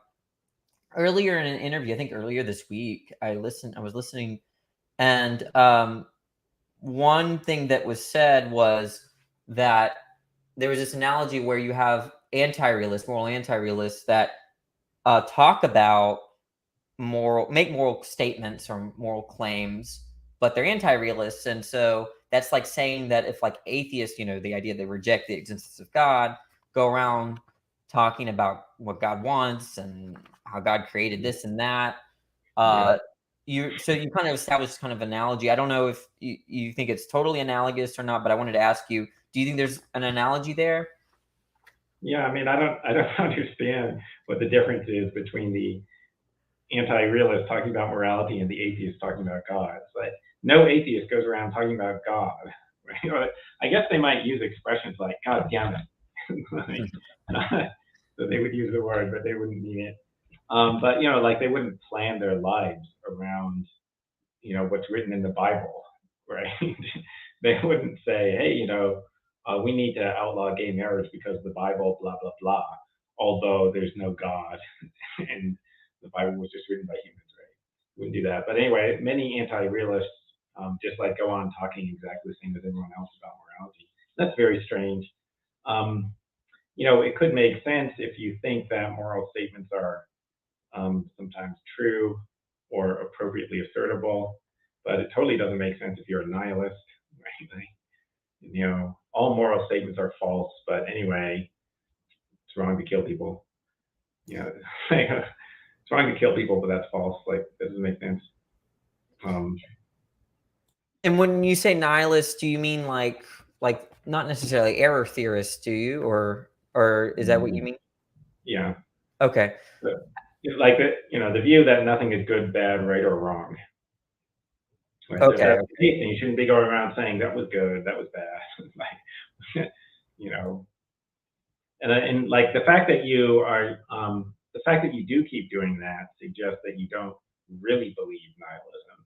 Earlier in an interview, I think earlier this week, I was listening, and one thing that was said was that there was this analogy where you have moral anti-realists that talk about make moral statements or moral claims, but they're anti-realists. And so that's like saying that if like atheists, the idea they reject the existence of God, go around talking about what God wants and how God created this and that. Yeah. You kind of established kind of analogy. I don't know if you think it's totally analogous or not, but I wanted to ask you, do you think there's an analogy there? Yeah, I mean, I don't understand what the difference is between the anti-realist talking about morality and the atheist talking about God. It's like no atheist goes around talking about God. Right? I guess they might use expressions like "God damn it," like, so they would use the word, but they wouldn't mean it. But like they wouldn't plan their lives around what's written in the Bible, right? They wouldn't say, hey, we need to outlaw gay marriage because the Bible, blah blah blah. Although there's no God, and the Bible was just written by humans, right? Wouldn't do that. But anyway, many anti-realists just like go on talking exactly the same as everyone else about morality. That's very strange. It could make sense if you think that moral statements are sometimes true or appropriately assertable, but it totally doesn't make sense if you're a nihilist, right? Like, all moral statements are false, but anyway, it's wrong to kill people. It's wrong to kill people, but that's false. Like, that doesn't make sense. And when you say nihilist, do you mean like not necessarily error theorists, do you, or is that what you mean? Yeah. Okay. Like the view that nothing is good, bad, right, or wrong. Right? So if Okay. that's the case, then you shouldn't be going around saying that was good, that was bad. Like, and like the fact that you do keep doing that suggests that you don't really believe nihilism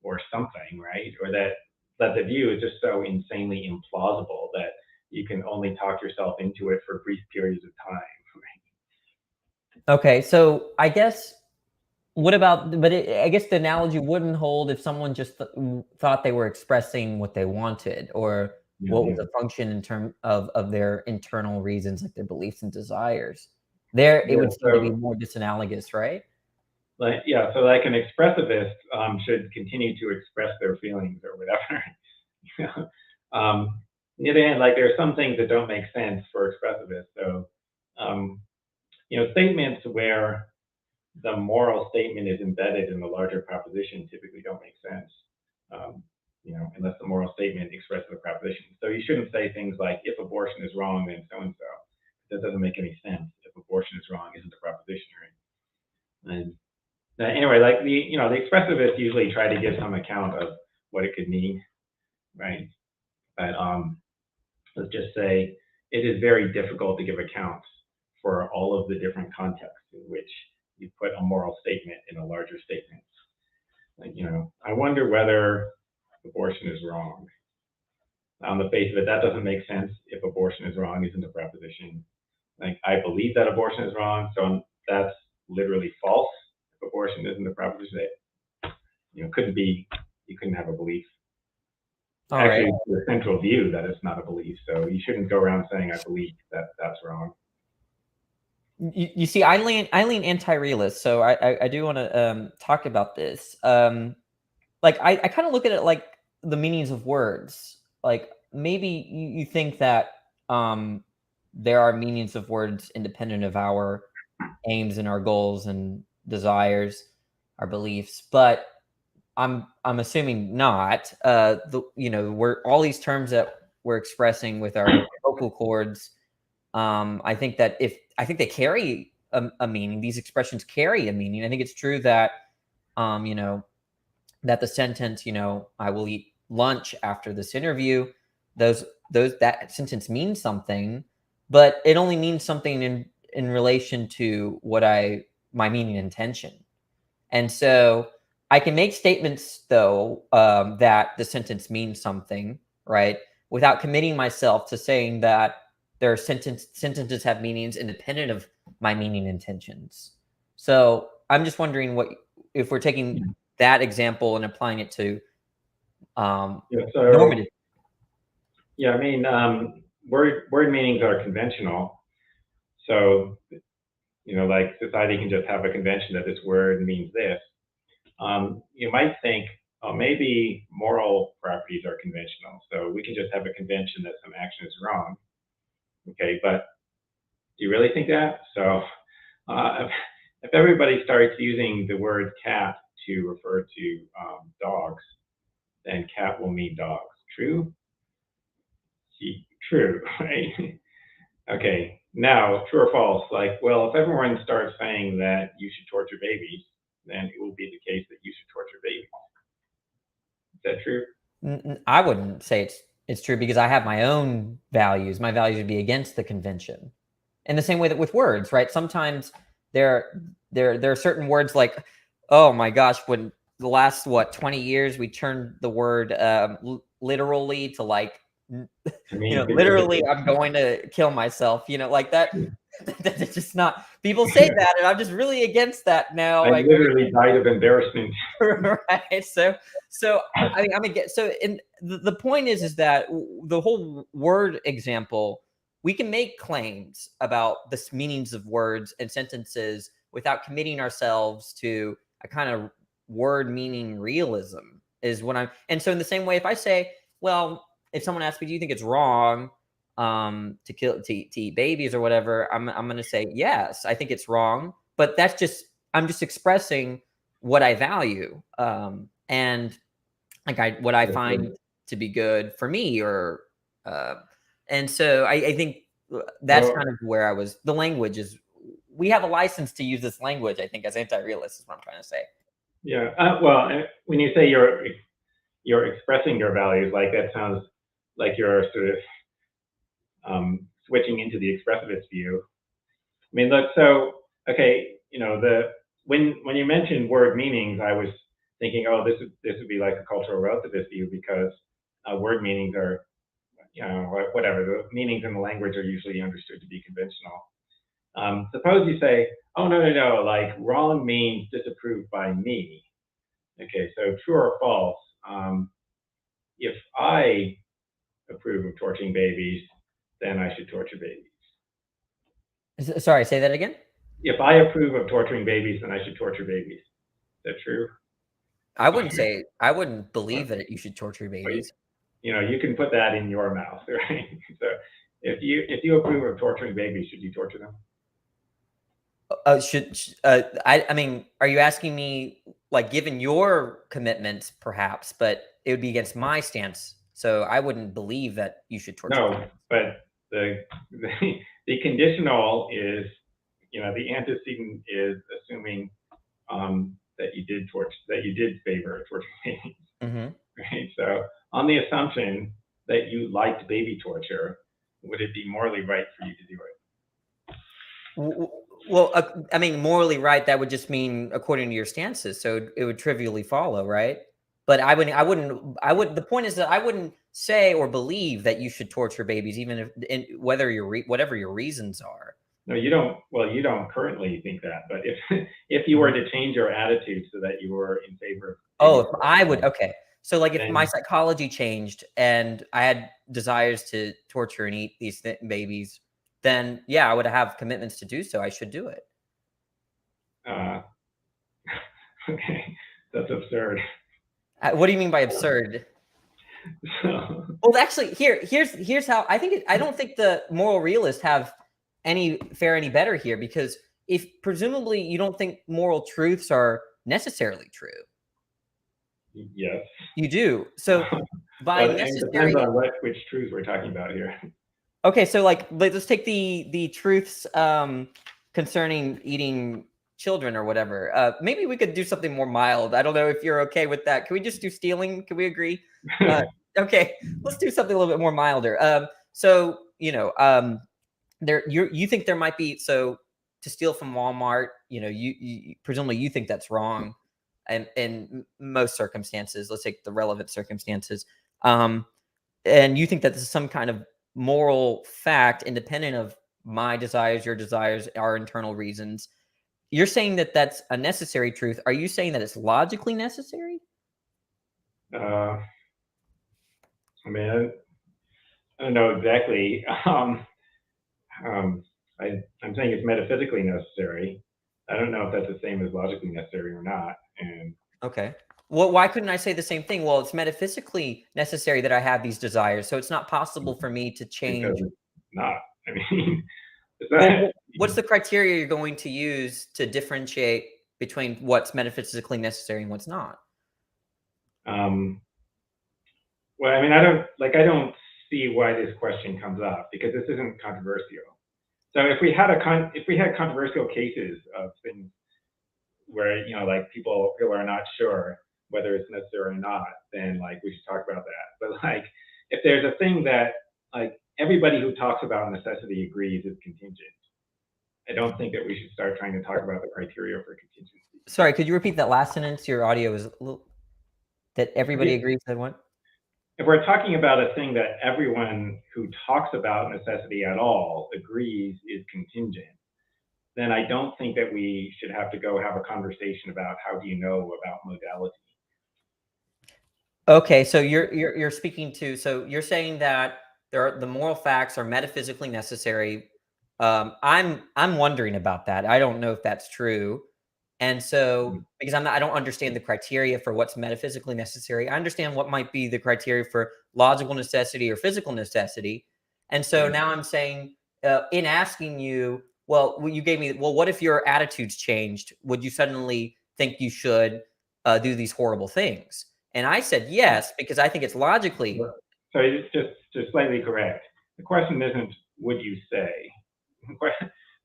or something, right? Or that the view is just so insanely implausible that you can only talk yourself into it for brief periods of time. Right? Okay. So I guess I guess the analogy wouldn't hold if someone just thought they were expressing what they wanted or what was Yeah. a function in terms of their internal reasons, like their beliefs and desires. There, it would seem to be So more disanalogous, right? so like an expressivist should continue to express their feelings or whatever. On the other hand, like there are some things that don't make sense for expressivists. So, statements where the moral statement is embedded in the larger proposition typically don't make sense. Unless the moral statement expresses a proposition. So you shouldn't say things like, if abortion is wrong, then so and so. That doesn't make any sense. If abortion is wrong, isn't a proposition, right? And anyway, like the expressivists usually try to give some account of what it could mean, right? But let's just say it is very difficult to give accounts for all of the different contexts in which you put a moral statement in a larger statement. Like, I wonder whether abortion is wrong. On the face of it, that doesn't make sense. If abortion is wrong, isn't a proposition. Like, I believe that abortion is wrong, so that's literally false. If abortion isn't a proposition, couldn't be. You couldn't have a belief. All right. Actually, it's the central view that it's not a belief. So you shouldn't go around saying I believe that that's wrong. You see, I lean anti-realist, so I do want to talk about this. Like I kind of look at it like the meanings of words. Like maybe you think that there are meanings of words independent of our aims and our goals and desires, our beliefs, but I'm assuming not. We're all these terms that we're expressing with our vocal cords, I think that they carry a meaning. These expressions carry a meaning. I think it's true that that the sentence, I will eat lunch after this interview, that sentence means something, but it only means something in relation to my meaning and intention. And so I can make statements, though, that the sentence means something, right, without committing myself to saying that their sentences have meanings independent of my meaning intentions. So I'm just wondering if we're taking that example and applying it to normative. Yeah, I mean, word meanings are conventional. So, like society can just have a convention that this word means this. You might think, oh, maybe moral properties are conventional. So we can just have a convention that some action is wrong. Okay, but do you really think that? So if everybody starts using the word cat to refer to dogs, then cat will mean dogs. True? True, right? Okay, now, true or false? Like, well, if everyone starts saying that you should torture babies, then it will be the case that you should torture babies. Is that true? I wouldn't say it's true, because I have my own values. My values would be against the convention. In the same way that with words, right? Sometimes there are certain words like, oh my gosh, when the last 20 years we turned the word literally to like, literally I'm going to kill myself, like that. That's just not, people say that, and I'm just really against that now. I literally died of embarrassment. Right. So I mean, the point is that the whole word example, we can make claims about the meanings of words and sentences without committing ourselves to a kind of word meaning realism and so in the same way, if I say, well, if someone asks me, do you think it's wrong to eat babies or whatever, I'm going to say, yes, I think it's wrong, but I'm just expressing what I value, and like what I find to be good for me, or and so I think that's kind of where the language is. We have a license to use this language, I think, as anti-realists is what I'm trying to say. Yeah. Well, when you say you're expressing your values, like that sounds like you're sort of switching into the expressivist view. I mean, look. So, okay, when you mentioned word meanings, I was thinking, oh, this would be like a cultural relativist view, because word meanings are, whatever, the meanings in the language are usually understood to be conventional. Suppose you say, oh, no, like wrong means disapproved by me. Okay, so true or false? If I approve of torturing babies, then I should torture babies. Sorry, say that again. If I approve of torturing babies, then I should torture babies. Is that true? I wouldn't believe that you should torture babies. You can put that in your mouth, right? So if you approve of torturing babies, should you torture them? I mean, are you asking me, like, given your commitments, perhaps, but it would be against my stance, so I wouldn't believe that you should torture No, babies. but the conditional is, the antecedent is assuming that you did favor torturing babies. Mm-hmm. Right? So on the assumption that you liked baby torture, would it be morally right for you to do it? Well, I mean, morally right, that would just mean according to your stances, so it would trivially follow, right? But the point is that I wouldn't say or believe that you should torture babies, even if whatever your reasons are. No, you don't. Well, you don't currently think that, but if you were to change your attitude so that you were in favor of, oh, I would. Okay, so like if my psychology changed and I had desires to torture and eat these babies, then yeah, I would have commitments to do so. I should do it. Okay, that's absurd. What do you mean by absurd? Well, actually, here's how I think I don't think the moral realists have any better here, because if presumably you don't think moral truths are necessarily true. Yes. You do. So by Well, it depends necessary. on which truths we're talking about here. Okay, so like let's take the truths concerning eating children or whatever. Maybe we could do something more mild. I don't know if you're okay with that. Can we just do stealing? Can we agree? Okay, let's do something a little bit more milder. So there you think there might be, so to steal from Walmart, you presumably you think that's wrong, and in most circumstances. Let's take the relevant circumstances. And you think that this is some kind of moral fact independent of my desires, your desires, our internal reasons. You're saying that that's a necessary truth. Are you saying that it's logically necessary? I mean, I don't know exactly. I'm saying it's metaphysically necessary. I don't know if that's the same as logically necessary or not. And Okay. Well, why couldn't I say the same thing? Well, it's metaphysically necessary that I have these desires, so it's not possible for me to because change. it's not. I mean, it's Well, not. what's the criteria you're going to use to differentiate between what's metaphysically necessary and what's not? Well, I mean, I don't see why this question comes up because this isn't controversial. So if we had controversial cases of things where like people are not sure whether it's necessary or not, then like we should talk about that. But like if there's a thing that like everybody who talks about necessity agrees is contingent, I don't think that we should start trying to talk about the criteria for contingency. Sorry, could you repeat that last sentence? Your audio is a little, that everybody agrees that what? If we're talking about a thing that everyone who talks about necessity at all agrees is contingent, then I don't think that we should have to go have a conversation about how do you know about modality. Okay, so you're speaking to, so you're saying that the moral facts are metaphysically necessary. I'm wondering about that. I don't know if that's true. And so because I don't understand the criteria for what's metaphysically necessary. I understand what might be the criteria for logical necessity or physical necessity. And so Yeah. now I'm saying, in asking you, you gave me, well, what if your attitudes changed? Would you suddenly think you should do these horrible things? And I said yes, because I think it's logically. So it's just slightly correct. The question isn't would you say.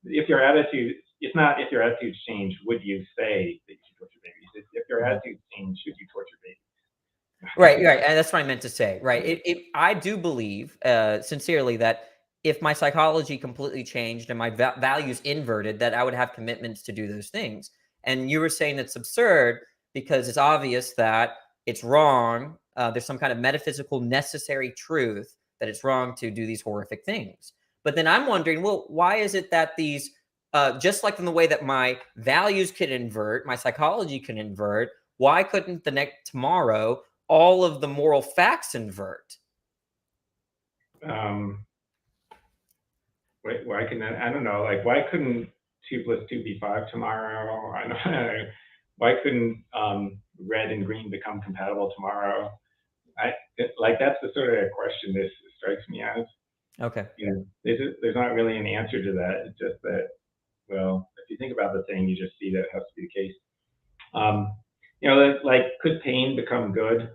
If your attitude, it's not if your attitudes change, would you say that you should torture babies? It's if your attitudes change, should you torture babies? Right, and that's what I meant to say. Right, I do believe sincerely that if my psychology completely changed and my values inverted, that I would have commitments to do those things. And you were saying it's absurd because it's obvious that it's wrong. There's some kind of metaphysical necessary truth that it's wrong to do these horrific things. But then I'm wondering, well, why is it that these, just like in the way that my values can invert, my psychology can invert, why couldn't the next tomorrow all of the moral facts invert? Wait, why can I don't know, like why couldn't 2 + 2 be 5 tomorrow? I don't know. Why couldn't red and green become compatible tomorrow? Like that's the sort of question this strikes me as. Okay. There's not really an answer to that. It's just that, well, if you think about the thing, you just see that it has to be the case. Like could pain become good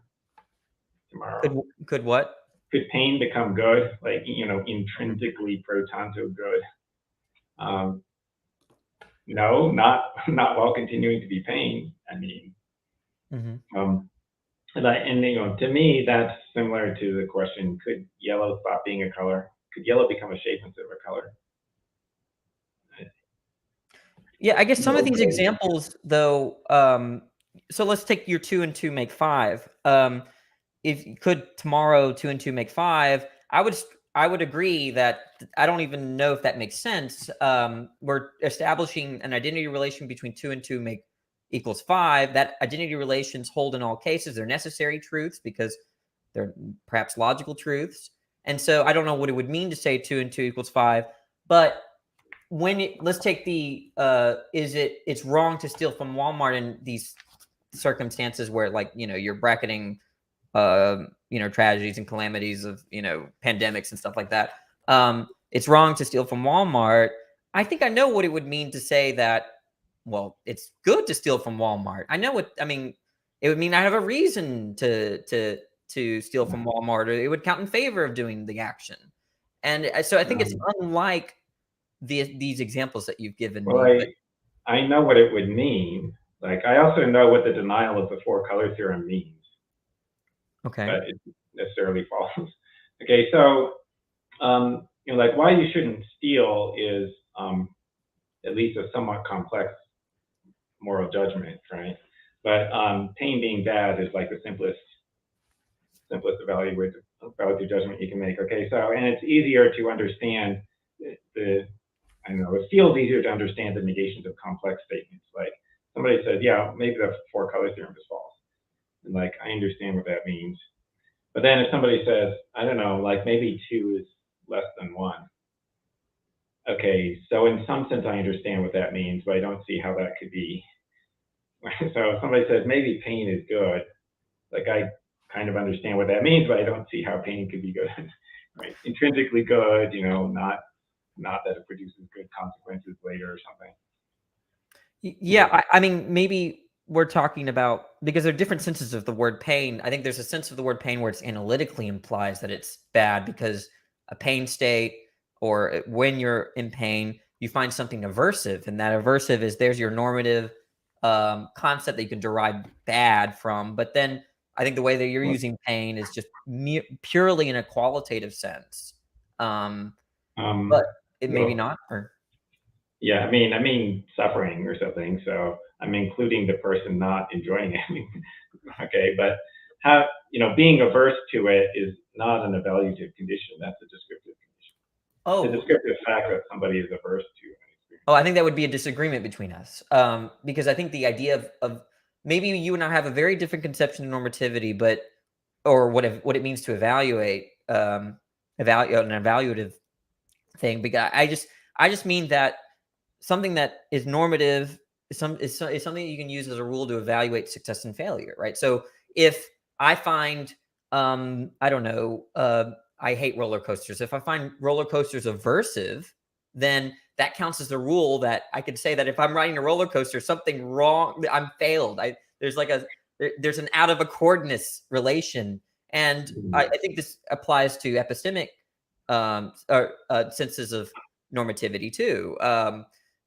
tomorrow? Could what? Could pain become good? Like intrinsically pro tanto good? No, not while continuing to be pain. I mean, and to me, that's similar to the question: could yellow stop being a color? Could yellow become a shape instead of a color? Yeah, I guess some of these examples, though. So let's take your 2 and 2 make 5. If could tomorrow 2 and 2 make 5, I would agree that I don't even know if that makes sense. We're establishing an identity relation between 2 and 2 equals 5. That identity relations hold in all cases. They're necessary truths because they're perhaps logical truths. And so I don't know what it would mean to say 2 and 2 equals 5. But let's take the it's wrong to steal from Walmart in these circumstances where, like, you're bracketing tragedies and calamities of pandemics and stuff like that. It's wrong to steal from Walmart. I think I know what it would mean to say that, well, it's good to steal from Walmart. I know what I mean. It would mean I have a reason to to steal from Walmart, or it would count in favor of doing the action. And so I think it's unlike these examples that you've given well, me. I know what it would mean. Like, I also know what the denial of the four color theorem means. Okay. But it necessarily follows. Okay, so you know, like why you shouldn't steal is at least a somewhat complex moral judgment, right? But pain being bad is like the simplest evaluative judgment you can make. Okay, so and it's easier to understand I don't know, it feels easier to understand the negations of complex statements. Like somebody says, yeah, maybe the four color theorem is false. And like, I understand what that means. But then if somebody says, I don't know, like maybe 2 is less than 1. Okay, so in some sense I understand what that means, but I don't see how that could be. So if somebody says maybe pain is good, like I kind of understand what that means, but I don't see how pain could be good. Right? Intrinsically good, you know, not that it produces good consequences later or something. Yeah, I mean, maybe we're talking about, because there are different senses of the word pain. I think there's a sense of the word pain where it's analytically implies that it's bad because a pain state, or when you're in pain, you find something aversive, and that aversive is there's your normative concept that you can derive bad from. But then I think the way that you're using pain is just purely in a qualitative sense. But it maybe not, or yeah, I mean suffering or something. So I'm including the person not enjoying it. Okay, but how, you know, being averse to it is not an evaluative condition. That's a descriptive condition. oh, It's a descriptive fact that somebody is averse to an experience. oh, I think that would be a disagreement between us, because I think the idea of maybe you and I have a very different conception of normativity, but or what it means to evaluate an evaluative thing. Because I just mean that something that is normative is something that you can use as a rule to evaluate success and failure, right? So if I find I don't know, I hate roller coasters. If I find roller coasters aversive, then that counts as the rule that I could say that if I'm riding a roller coaster, something wrong, I'm failed. There's an out of accordness relation, and I think this applies to epistemic senses of normativity too.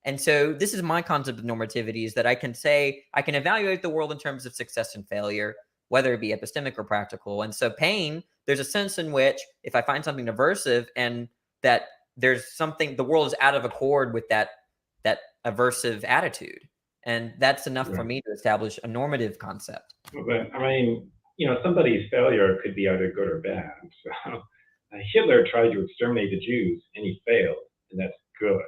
And so this is my concept of normativity, is that I can say I can evaluate the world in terms of success and failure, whether it be epistemic or practical. And so pain, there's a sense in which if I find something aversive and that there's something, the world is out of accord with that aversive attitude. And that's enough for me to establish a normative concept. But I mean, you know, somebody's failure could be either good or bad. So Hitler tried to exterminate the Jews and he failed, and that's good.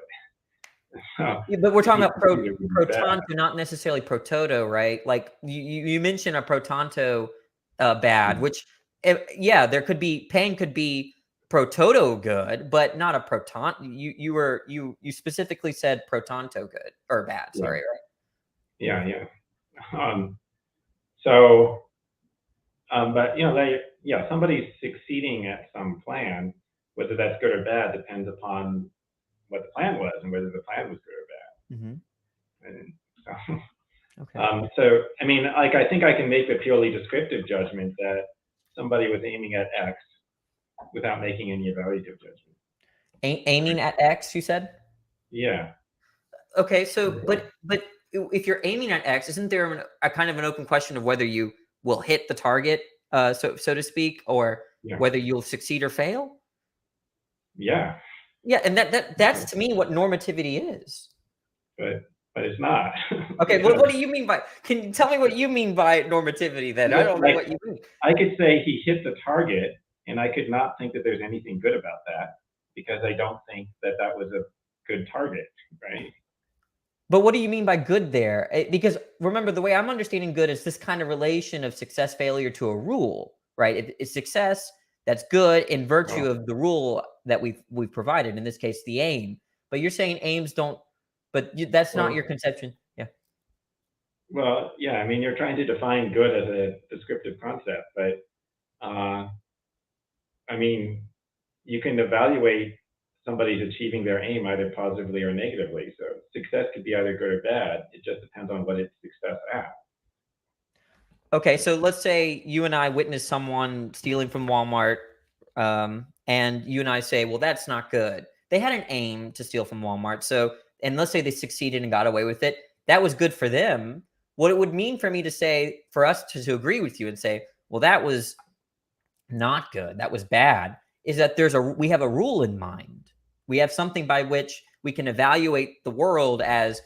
Yeah, but we're talking about pro tanto, not necessarily pro toto, right? Like you mentioned a pro tanto bad, which yeah, there could be pain, could be pro toto good, but not a pro tanto. You specifically said pro tanto good or bad. Sorry, right? Yeah. So, but you know, somebody's succeeding at some plan. Whether that's good or bad depends upon what the plan was and whether the plan was good or bad. Mm-hmm. And so, okay. So I mean, like I think I can make the purely descriptive judgment that somebody was aiming at X without making any evaluative judgment. Aiming at X, you said? Yeah. Okay, so but if you're aiming at X, isn't there a kind of an open question of whether you will hit the target, so to speak, or whether you'll succeed or fail? Yeah. Yeah, and that's to me what normativity is. But it's not. Okay, well, what do you mean by? Can you tell me what you mean by normativity? Then I don't know what you mean. I could say he hit the target, and I could not think that there's anything good about that because I don't think that that was a good target, right? But what do you mean by good there? Because remember, the way I'm understanding good is this kind of relation of success failure to a rule, right? It's success that's good in virtue of the rule that we've provided. In this case, the aim. But you're saying aims don't. But that's not your conception. Yeah. Well, yeah. I mean, you're trying to define good as a descriptive concept, but I mean, you can evaluate somebody's achieving their aim either positively or negatively. So success could be either good or bad. It just depends on what it's success at. Okay, so let's say you and I witness someone stealing from Walmart, and you and I say, well, that's not good. They had an aim to steal from Walmart. So, and let's say they succeeded and got away with it. That was good for them. What it would mean for me to say, for us to agree with you and say, well, that was not good, that was bad, is that we have a rule in mind. We have something by which we can evaluate the world as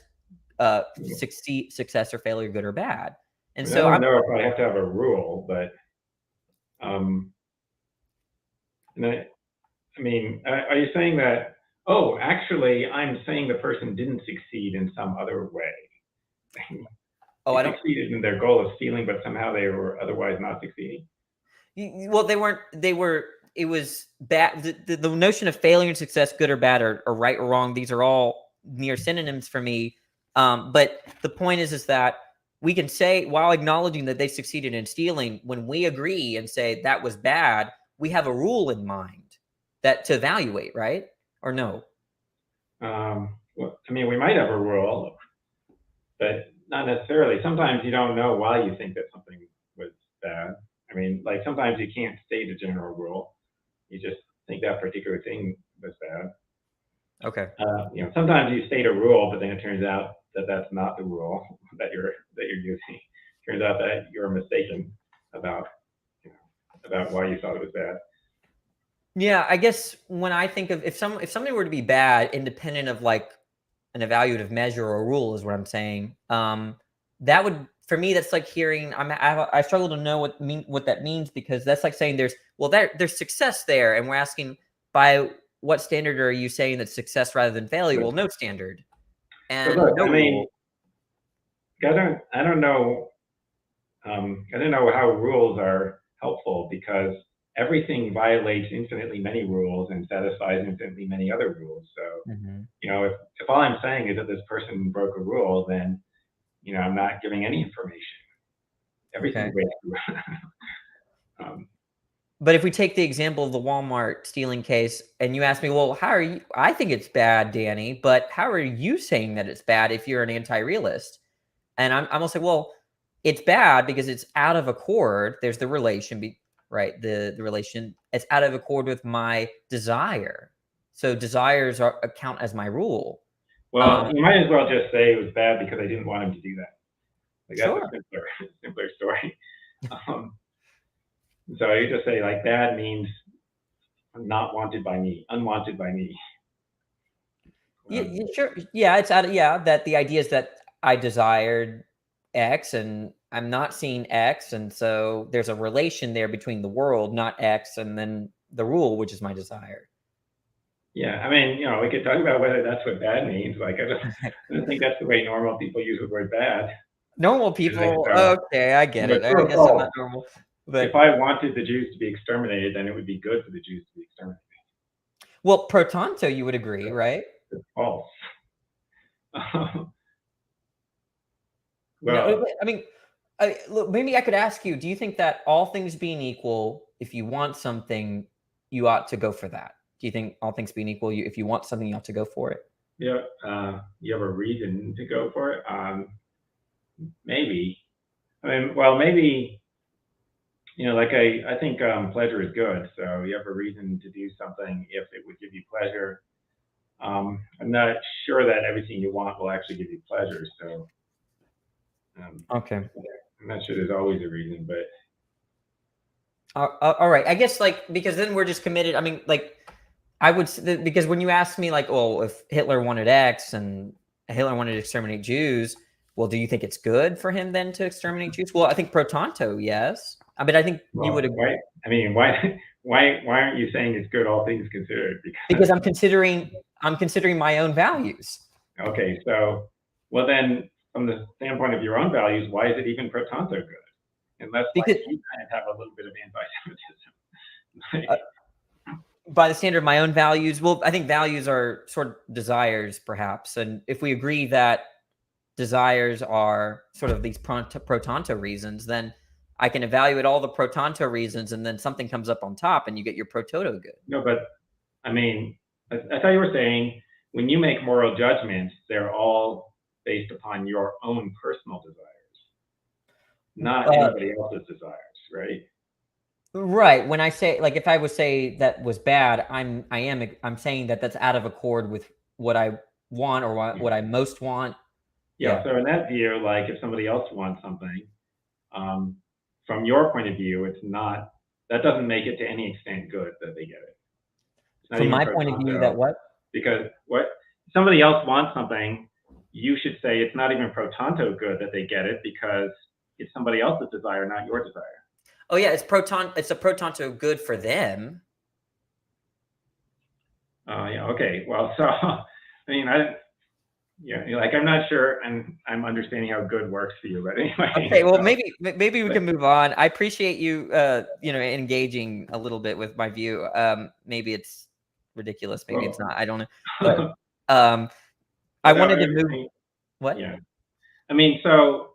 success or failure, good or bad. And I so don't know if I have to have a rule, but and I mean, are you saying that, oh, actually, I'm saying the person didn't succeed in some other way? They succeeded in their goal of stealing, but somehow they were otherwise not succeeding? Well, they weren't, it was bad. The notion of failure and success, good or bad, or right or wrong, these are all near synonyms for me. But the point is that we can say, while acknowledging that they succeeded in stealing, when we agree and say that was bad, we have a rule in mind that to evaluate, right? Or no? Well, I mean, we might have a rule, but not necessarily. Sometimes you don't know why you think that something was bad. I mean, like sometimes you can't state a general rule. You just think that particular thing was bad. Okay. You know, sometimes you state a rule, but then it turns out that that's not the rule that you're using. Turns out that you're mistaken about, you know, about why you thought it was bad. Yeah, I guess when I think of if something were to be bad, independent of like an evaluative measure or rule, is what I'm saying. That would, for me, that's like hearing. I struggle to know what that means, because that's like saying there's success there, and we're asking, by what standard are you saying that success rather than failure? Well, no standard, and look, no I mean, rule. I don't know. I don't know how rules are helpful, because everything violates infinitely many rules and satisfies infinitely many other rules. So, you know, if all I'm saying is that this person broke a rule, then, you know, I'm not giving any information. Everything breaks the rule. But if we take the example of the Walmart stealing case, and you ask me, well, how are you? I think it's bad, Danny, but how are you saying that it's bad if you're an anti-realist? And I'm gonna say, well, it's bad because it's out of accord. There's the relation, right? The relation, it's out of accord with my desire. So desires count as my rule. Well, you might as well just say it was bad because I didn't want him to do that. Like, that's Sure. a simpler story. So you just say, like, bad means not wanted by me, unwanted by me. Yeah, sure. Yeah, it's out of, yeah, that the idea is that I desired X and I'm not seeing X. And so there's a relation there between the world, not X, and then the rule, which is my desire. Yeah, I mean, you know, we could talk about whether that's what bad means. Like, I don't think that's the way normal people use the word bad. Normal people, okay, I get it. I guess I'm not normal. But if I wanted the Jews to be exterminated, then it would be good for the Jews to be exterminated. well, pro tanto, you would agree, right? It's false. No, I mean, look, maybe I could ask you, do you think that all things being equal, if you want something, you ought to go for that? Do you think all things being equal, if you want something, you ought to go for it? Yeah, you have a reason to go for it? Maybe. I mean, well, maybe, you know, like I think pleasure is good. So you have a reason to do something if it would give you pleasure. I'm not sure that everything you want will actually give you pleasure. So, Okay. I'm not sure there's always a reason, but. All right. I guess because then we're just committed. I mean, I would, because when you ask me oh, if Hitler wanted X and Hitler wanted to exterminate Jews, well, do you think it's good for him then to exterminate Jews? Well, I think pro tanto, yes. I mean, I think you would agree. I mean, why aren't you saying it's good, all things considered? Because I'm considering my own values. Okay, so, well then, from the standpoint of your own values, why is it even pro tanto good? Unless because you kind of have a little bit of anti-Semitism. By the standard of my own values, well, I think values are sort of desires, perhaps. And if we agree that desires are sort of these pro tanto reasons, then I can evaluate all the pro tanto reasons, and then something comes up on top, and you get your pro toto good. No, but I mean, I thought you were saying when you make moral judgments, they're all based upon your own personal desires. not anybody else's desires, right? Right. When I say, like, if I would say that was bad, I'm saying that that's out of accord with what I want or what I most want. Yeah. So in that view, like if somebody else wants something, from your point of view, it's not, that doesn't make it to any extent good that they get it. It's not From even my pro point of view, tanto, that what? because what somebody else wants something, you should say it's not even pro tanto good that they get it because it's somebody else's desire, not your desire. Oh yeah, it's a pro tanto good for them. Oh yeah, okay. Well, so I mean, like I'm not sure, and I'm understanding how good works for you, but anyway. Okay, well, so, maybe we can move on. I appreciate you, engaging a little bit with my view. Maybe it's ridiculous, maybe it's not. I don't know, but I wanted to move. What? Yeah, I mean, so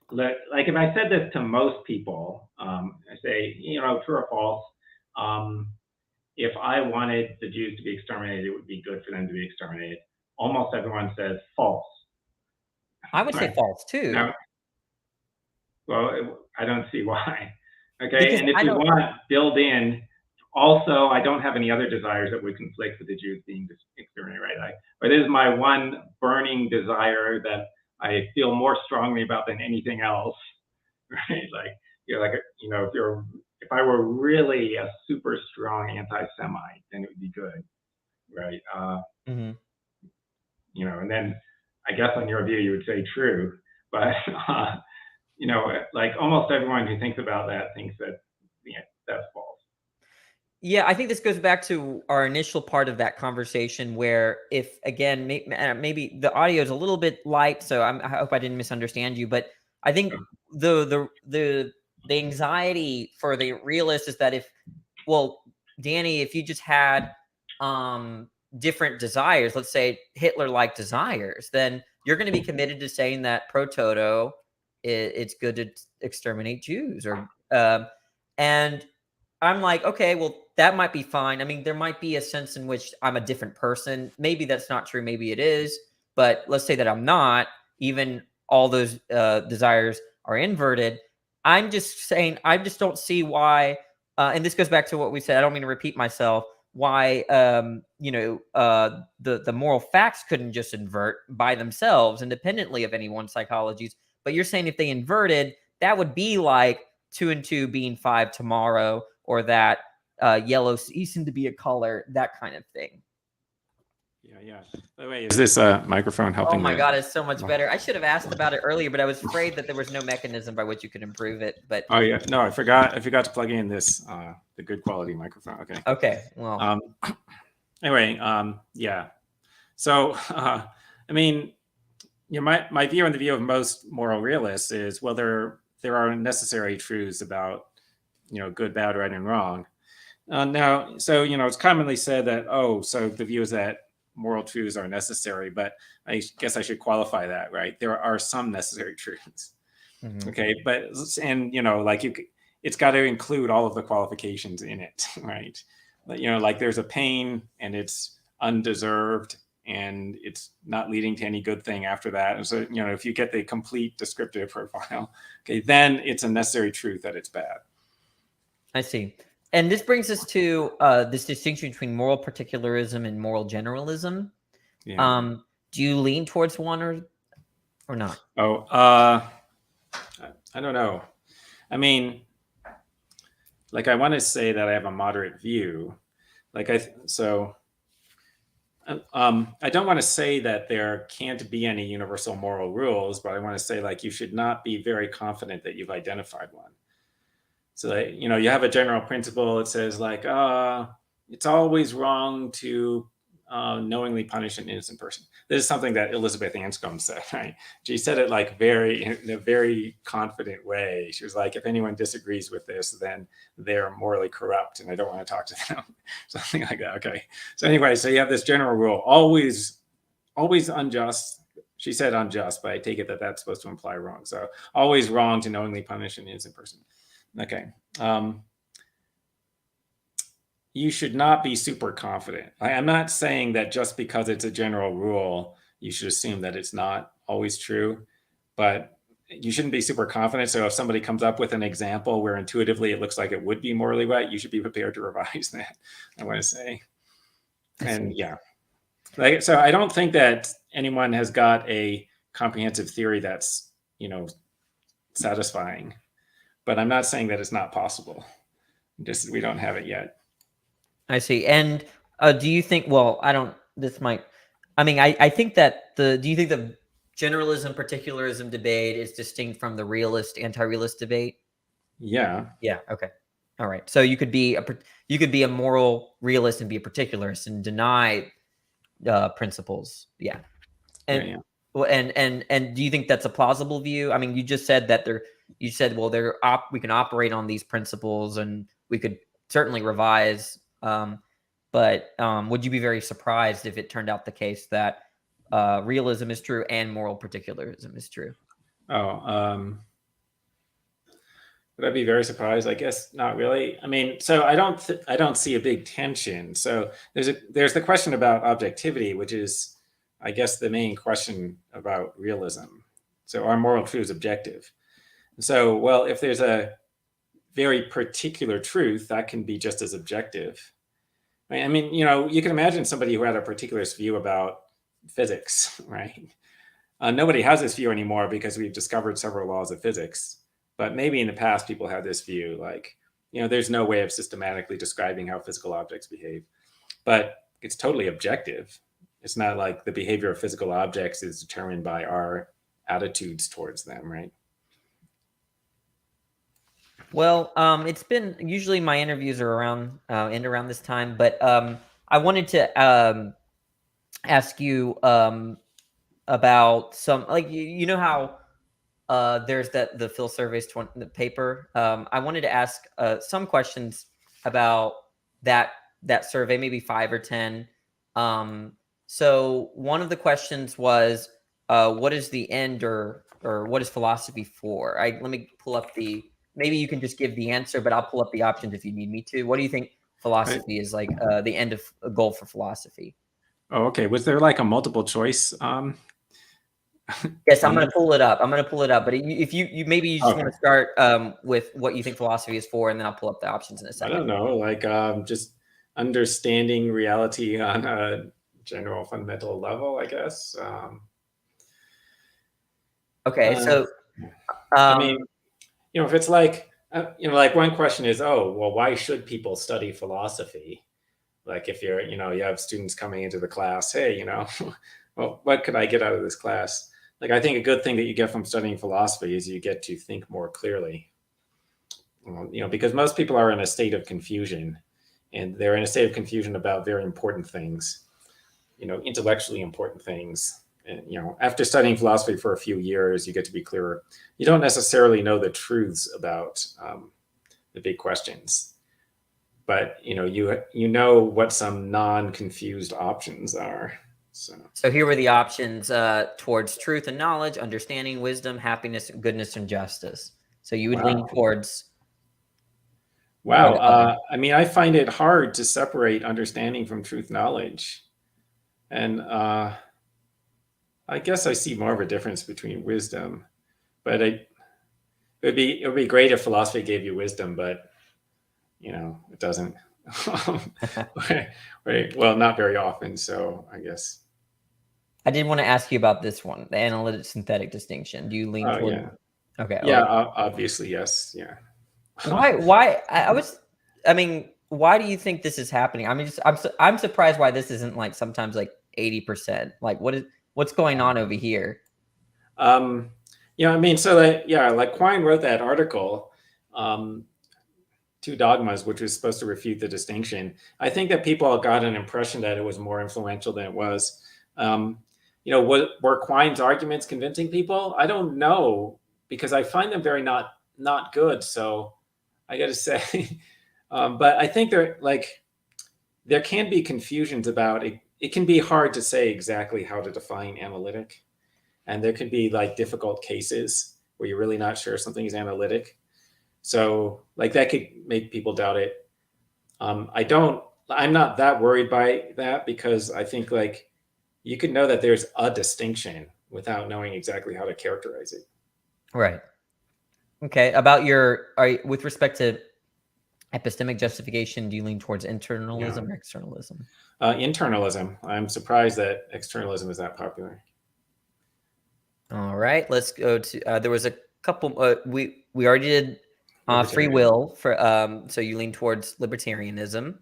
like if I said this to most people, I say, true or false. If I wanted the Jews to be exterminated, it would be good for them to be exterminated. Almost everyone says false. I would say false too. Now, well, I don't see why. Okay, Because and if you want to build in, also, I don't have any other desires that would conflict with the Jews being exterminated, right? But it is my one burning desire that I feel more strongly about than anything else, right? If I were really a super strong anti-Semite, then it would be good, right? And then I guess on your view, you would say true, but like almost everyone who thinks about that thinks that that's false. Yeah, I think this goes back to our initial part of that conversation where if, again, maybe the audio is a little bit light, so I hope I didn't misunderstand you, but I think the anxiety for the realist is that Danny, if you just had different desires, let's say Hitler-like desires, then you're going to be committed to saying that pro toto, it's good to exterminate Jews, and I'm like, okay, well, that might be fine. I mean, there might be a sense in which I'm a different person. Maybe that's not true. Maybe it is. But let's say that I'm not. Even all those desires are inverted. I'm just saying, I just don't see why. And this goes back to what we said. I don't mean to repeat myself. Why, the moral facts couldn't just invert by themselves, independently of anyone's psychologies. But you're saying if they inverted, that would be like 2 and 2 being 5 tomorrow, or that yellow ceasing to be a color, that kind of thing. Yeah. By the way, is this microphone helping? Oh my God, it's so much better. I should have asked about it earlier, but I was afraid that there was no mechanism by which you could improve it. But oh yeah, no, I forgot to plug in this the good quality microphone. Okay. Well. Anyway, yeah. So I mean, my view and the view of most moral realists is, well, there are necessary truths about good, bad, right, and wrong. Now, so it's commonly said that so the view is that moral truths are necessary, but I guess I should qualify that, right? There are some necessary truths. Mm-hmm. Okay, but it's got to include all of the qualifications in it, right? Like there's a pain and it's undeserved and it's not leading to any good thing after that. And so, if you get the complete descriptive profile, okay, then it's a necessary truth that it's bad. I see. And this brings us to this distinction between moral particularism and moral generalism. Yeah. Do you lean towards one or not? I don't know. I mean, like I want to say that I have a moderate view. I don't want to say that there can't be any universal moral rules, but I want to say you should not be very confident that you've identified one. So you have a general principle. It says it's always wrong to knowingly punish an innocent person. This is something that Elizabeth Anscombe said, right? She said it in a very confident way. She was like, if anyone disagrees with this, then they're morally corrupt and I don't want to talk to them. Something like that. Okay. So anyway, so you have this general rule, always unjust. She said unjust, but I take it that that's supposed to imply wrong. So always wrong to knowingly punish an innocent person. Okay. You should not be super confident. I'm not saying that just because it's a general rule, you should assume that it's not always true. But you shouldn't be super confident. So if somebody comes up with an example where intuitively it looks like it would be morally right, you should be prepared to revise that, I want to say. And yeah, like, so I don't think that anyone has got a comprehensive theory that's, satisfying, but I'm not saying that it's not possible. Just we don't have it yet. I see. And do you think, well, I don't, this might, I mean, I think that do you think the generalism, particularism debate is distinct from the realist, anti-realist debate? Yeah. Yeah. Okay. All right. So you could be a moral realist and be a particularist and deny principles. Yeah. And Yeah. well, and do you think that's a plausible view? I mean, you just said that you said, well, we can operate on these principles and we could certainly revise. But would you be very surprised if it turned out the case that realism is true and moral particularism is true? Oh, would I be very surprised? I guess not really. I mean, so I don't see a big tension. So there's the question about objectivity, which is, I guess, the main question about realism. So are moral truths objective? So, well, if there's a very particular truth, that can be just as objective. I mean, you can imagine somebody who had a particularist view about physics, right? Nobody has this view anymore because we've discovered several laws of physics. But maybe in the past, people had this view, like, there's no way of systematically describing how physical objects behave. But it's totally objective. It's not like the behavior of physical objects is determined by our attitudes towards them, right? Well, it's been, usually my interviews are around this time, but I wanted to ask you about some, like, you know how there's the Phil Surveys the paper. I wanted to ask some questions about that survey, maybe 5 or 10. So one of the questions was, what is the end or what is philosophy for? Let me pull up maybe you can just give the answer, but I'll pull up the options if you need me to. What do you think philosophy is, like, the end of a goal for philosophy? Oh, okay. Was there like a multiple choice? Yes, I'm going to pull it up. But if you maybe you just Okay. want to start with what you think philosophy is for, and then I'll pull up the options in a I second. don't know, like just understanding reality on a general fundamental level, I guess. Okay, so I mean, if it's like, like one question is, oh, well, why should people study philosophy? Like if you're, you have students coming into the class, hey, well, what could I get out of this class? Like, I think a good thing that you get from studying philosophy is you get to think more clearly. Because most people are in a state of confusion, and they're in a state of confusion about very important things, intellectually important things. And, after studying philosophy for a few years, you get to be clearer. You don't necessarily know the truths about the big questions, but you know what some non-confused options are. So here were the options towards truth and knowledge, understanding, wisdom, happiness, goodness, and justice. So you would lean towards. Wow. I mean, I find it hard to separate understanding from truth knowledge. And I guess I see more of a difference between wisdom, but it would be great if philosophy gave you wisdom, but it doesn't. Right. Well, not very often. So I guess. I did want to ask you about this one, the analytic synthetic distinction. Do you lean toward? Yeah. Okay. Yeah. Obviously, yes. Yeah. Why? Why do you think this is happening? I mean, I'm surprised why this isn't like sometimes like 80%. Like, what's going on over here? So like Quine wrote that article, Two Dogmas, which was supposed to refute the distinction. I think that people got an impression that it was more influential than it was. Were Quine's arguments convincing people? I don't know, because I find them very not good. So I got to say, but I think there can be confusions about it. It can be hard to say exactly how to define analytic, and there could be like difficult cases where you're really not sure something is analytic. So like that could make people doubt it. I'm not that worried by that, because I think like you could know that there's a distinction without knowing exactly how to characterize it. Right. Okay. With respect to epistemic justification, do you lean towards internalism or externalism? Internalism. I'm surprised that externalism is that popular. All right. Let's go to. There was a couple. We already did free Libertarian. will for. So you lean towards libertarianism.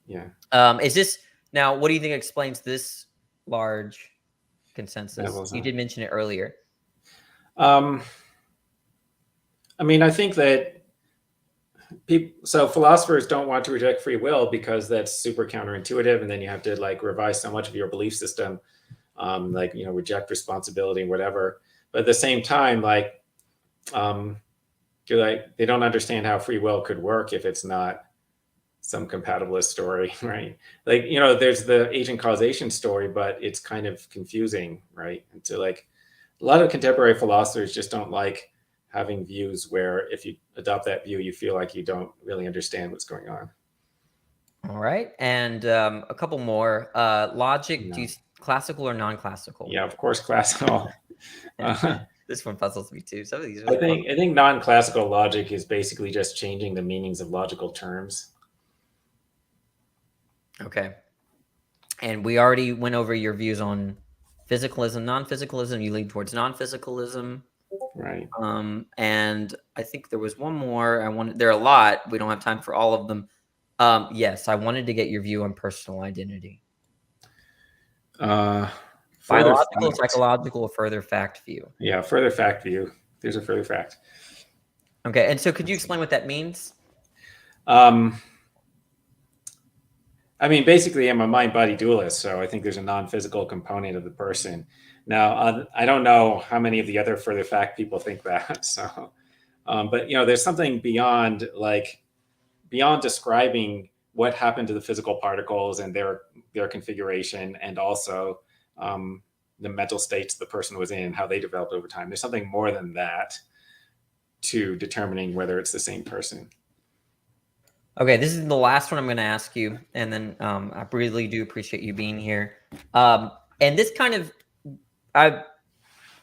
Yeah. Is this now? What do you think explains this large consensus? Metaphilosophy. You did mention it earlier. I mean, I think that so philosophers don't want to reject free will because that's super counterintuitive, and then you have to like revise so much of your belief system, like reject responsibility and whatever. But at the same time, like they don't understand how free will could work if it's not some compatibilist story, right? Like there's the agent causation story, but it's kind of confusing, right? And so like a lot of contemporary philosophers just don't like having views where if you adopt that view, you feel like you don't really understand what's going on. All right. And a couple more. Logic, do you classical or non-classical? Yeah, of course, classical. This one puzzles me too. Some of these. I think non-classical logic is basically just changing the meanings of logical terms. Okay. And we already went over your views on physicalism, non-physicalism. You lean towards non-physicalism. Right. And I think there was one more. There are a lot. We don't have time for all of them. Yes, I wanted to get your view on personal identity. Biological, psychological, or further fact view? Yeah, further fact view. There's a further fact. Okay, and so could you explain what that means? I mean, basically, I'm a mind-body dualist, so I think there's a non-physical component of the person. Now, I don't know how many of the other further fact people think that. So, but there's something beyond describing what happened to the physical particles and their configuration, and also the mental states the person was in, how they developed over time. There's something more than that to determining whether it's the same person. Okay, this is the last one I'm going to ask you, and then I really do appreciate you being here. And this kind of, I'm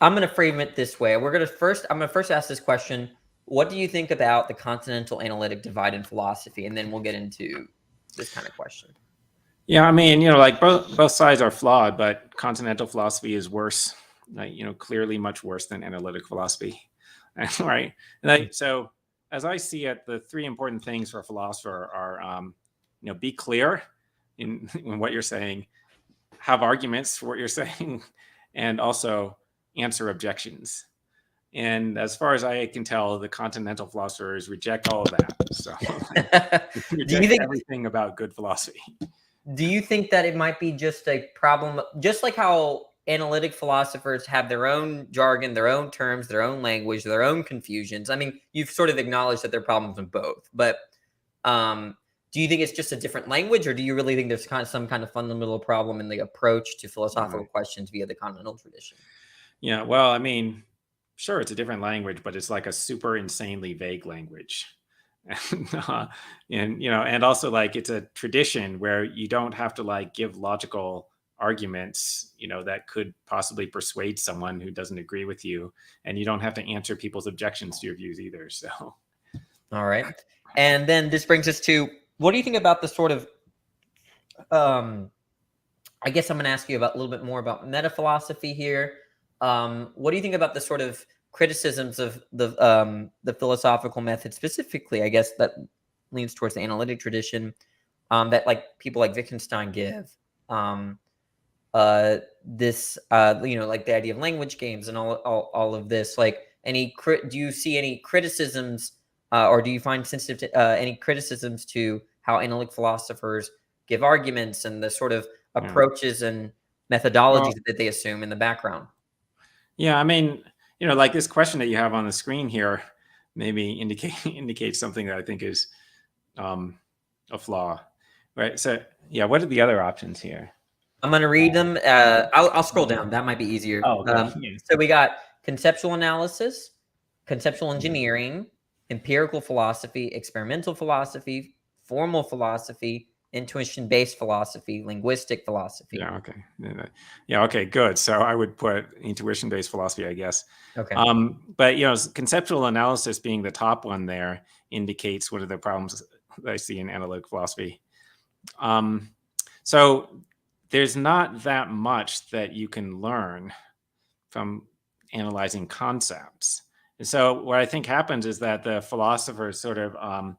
going to frame it this way. I'm going to first ask this question: what do you think about the continental analytic divide in philosophy? And then we'll get into this kind of question. Yeah, I mean, like both sides are flawed, but continental philosophy is worse. Clearly much worse than analytic philosophy, right? So, as I see it, the three important things for a philosopher are, be clear in what you're saying, have arguments for what you're saying, and also answer objections. And as far as I can tell, the continental philosophers reject all of that. So reject everything about good philosophy. Do you think that it might be just a problem, just like how analytic philosophers have their own jargon, their own terms, their own language, their own confusions? I mean, you've sort of acknowledged that there are problems in both, but do you think it's just a different language, or do you really think there's some kind of fundamental problem in the approach to philosophical questions via the continental tradition? Yeah, well, I mean, sure, it's a different language, but it's like a super insanely vague language. And also like it's a tradition where you don't have to like give logical arguments, that could possibly persuade someone who doesn't agree with you, and you don't have to answer people's objections to your views either. So, all right. And then this brings us to, what do you think about the sort of, I guess I'm going to ask you about a little bit more about metaphilosophy here. What do you think about the sort of criticisms of the philosophical method specifically, I guess, that leans towards the analytic tradition, that like people like Wittgenstein give? This like the idea of language games and all of this, like do you see any criticisms or do you find sensitive to any criticisms to how analytic philosophers give arguments and the sort of approaches and methodologies that they assume in the background? Yeah, I mean, like this question that you have on the screen here maybe indicates something that I think is a flaw, right? So yeah, what are the other options here? I'm going to read them. I'll scroll down. That might be easier. Oh, okay. So we got conceptual analysis, conceptual engineering, empirical philosophy, experimental philosophy, formal philosophy, intuition-based philosophy, linguistic philosophy. Yeah. Okay. Yeah. Okay. Good. So I would put intuition-based philosophy, I guess. Okay. But conceptual analysis being the top one there indicates one of the problems that I see in analytic philosophy. So there's not that much that you can learn from analyzing concepts. And so what I think happens is that the philosophers sort of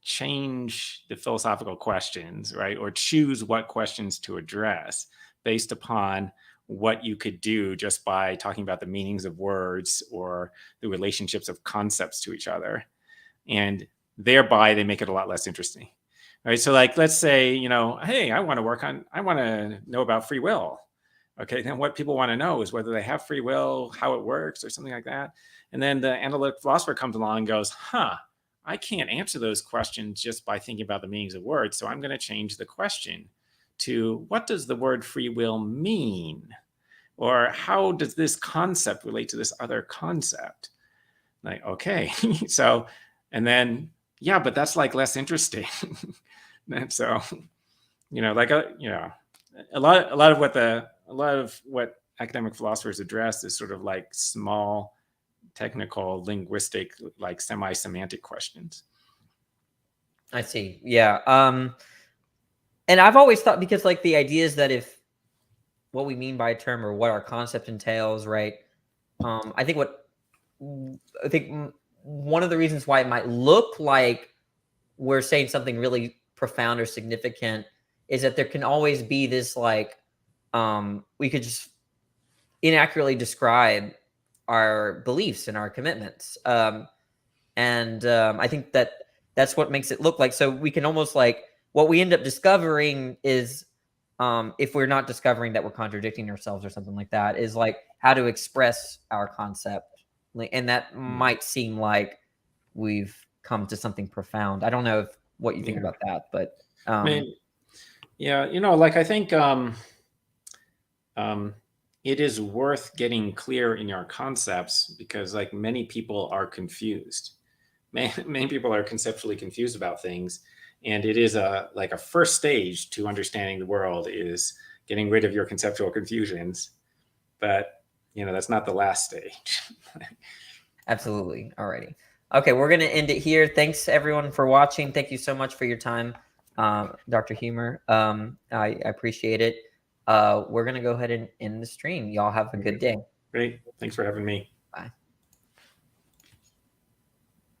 change the philosophical questions, right? Or choose what questions to address based upon what you could do just by talking about the meanings of words or the relationships of concepts to each other. And thereby they make it a lot less interesting, right? So like, let's say, hey, I want to know about free will. Okay, then what people want to know is whether they have free will, how it works, or something like that. And then the analytic philosopher comes along and goes, I can't answer those questions just by thinking about the meanings of words. So I'm going to change the question to what does the word free will mean? Or how does this concept relate to this other concept? Like, okay, so, and then, yeah, but that's like less interesting. And so, a lot of what academic philosophers address is sort of like small, technical, linguistic, like semi-semantic questions. I see. Yeah. And I've always thought, because like the idea is that if what we mean by a term or what our concept entails, right? I think one of the reasons why it might look like we're saying something really profound or significant is that there can always be this like, we could just inaccurately describe our beliefs and our commitments. I think that's what makes it look like. So we can almost like, what we end up discovering is, if we're not discovering that we're contradicting ourselves or something like that, is like how to express our concept. And that might seem like we've come to something profound. I don't know what you think about that, but I mean, like I think it is worth getting clear in your concepts, because like many people are confused. Many people are conceptually confused about things. And it is a first stage to understanding the world is getting rid of your conceptual confusions. But, that's not the last stage. Absolutely. Alrighty. Okay, we're going to end it here. Thanks everyone for watching. Thank you so much for your time, Dr. Huemer. I appreciate it. We're going to go ahead and end the stream. Y'all have a good day. Great. Thanks for having me.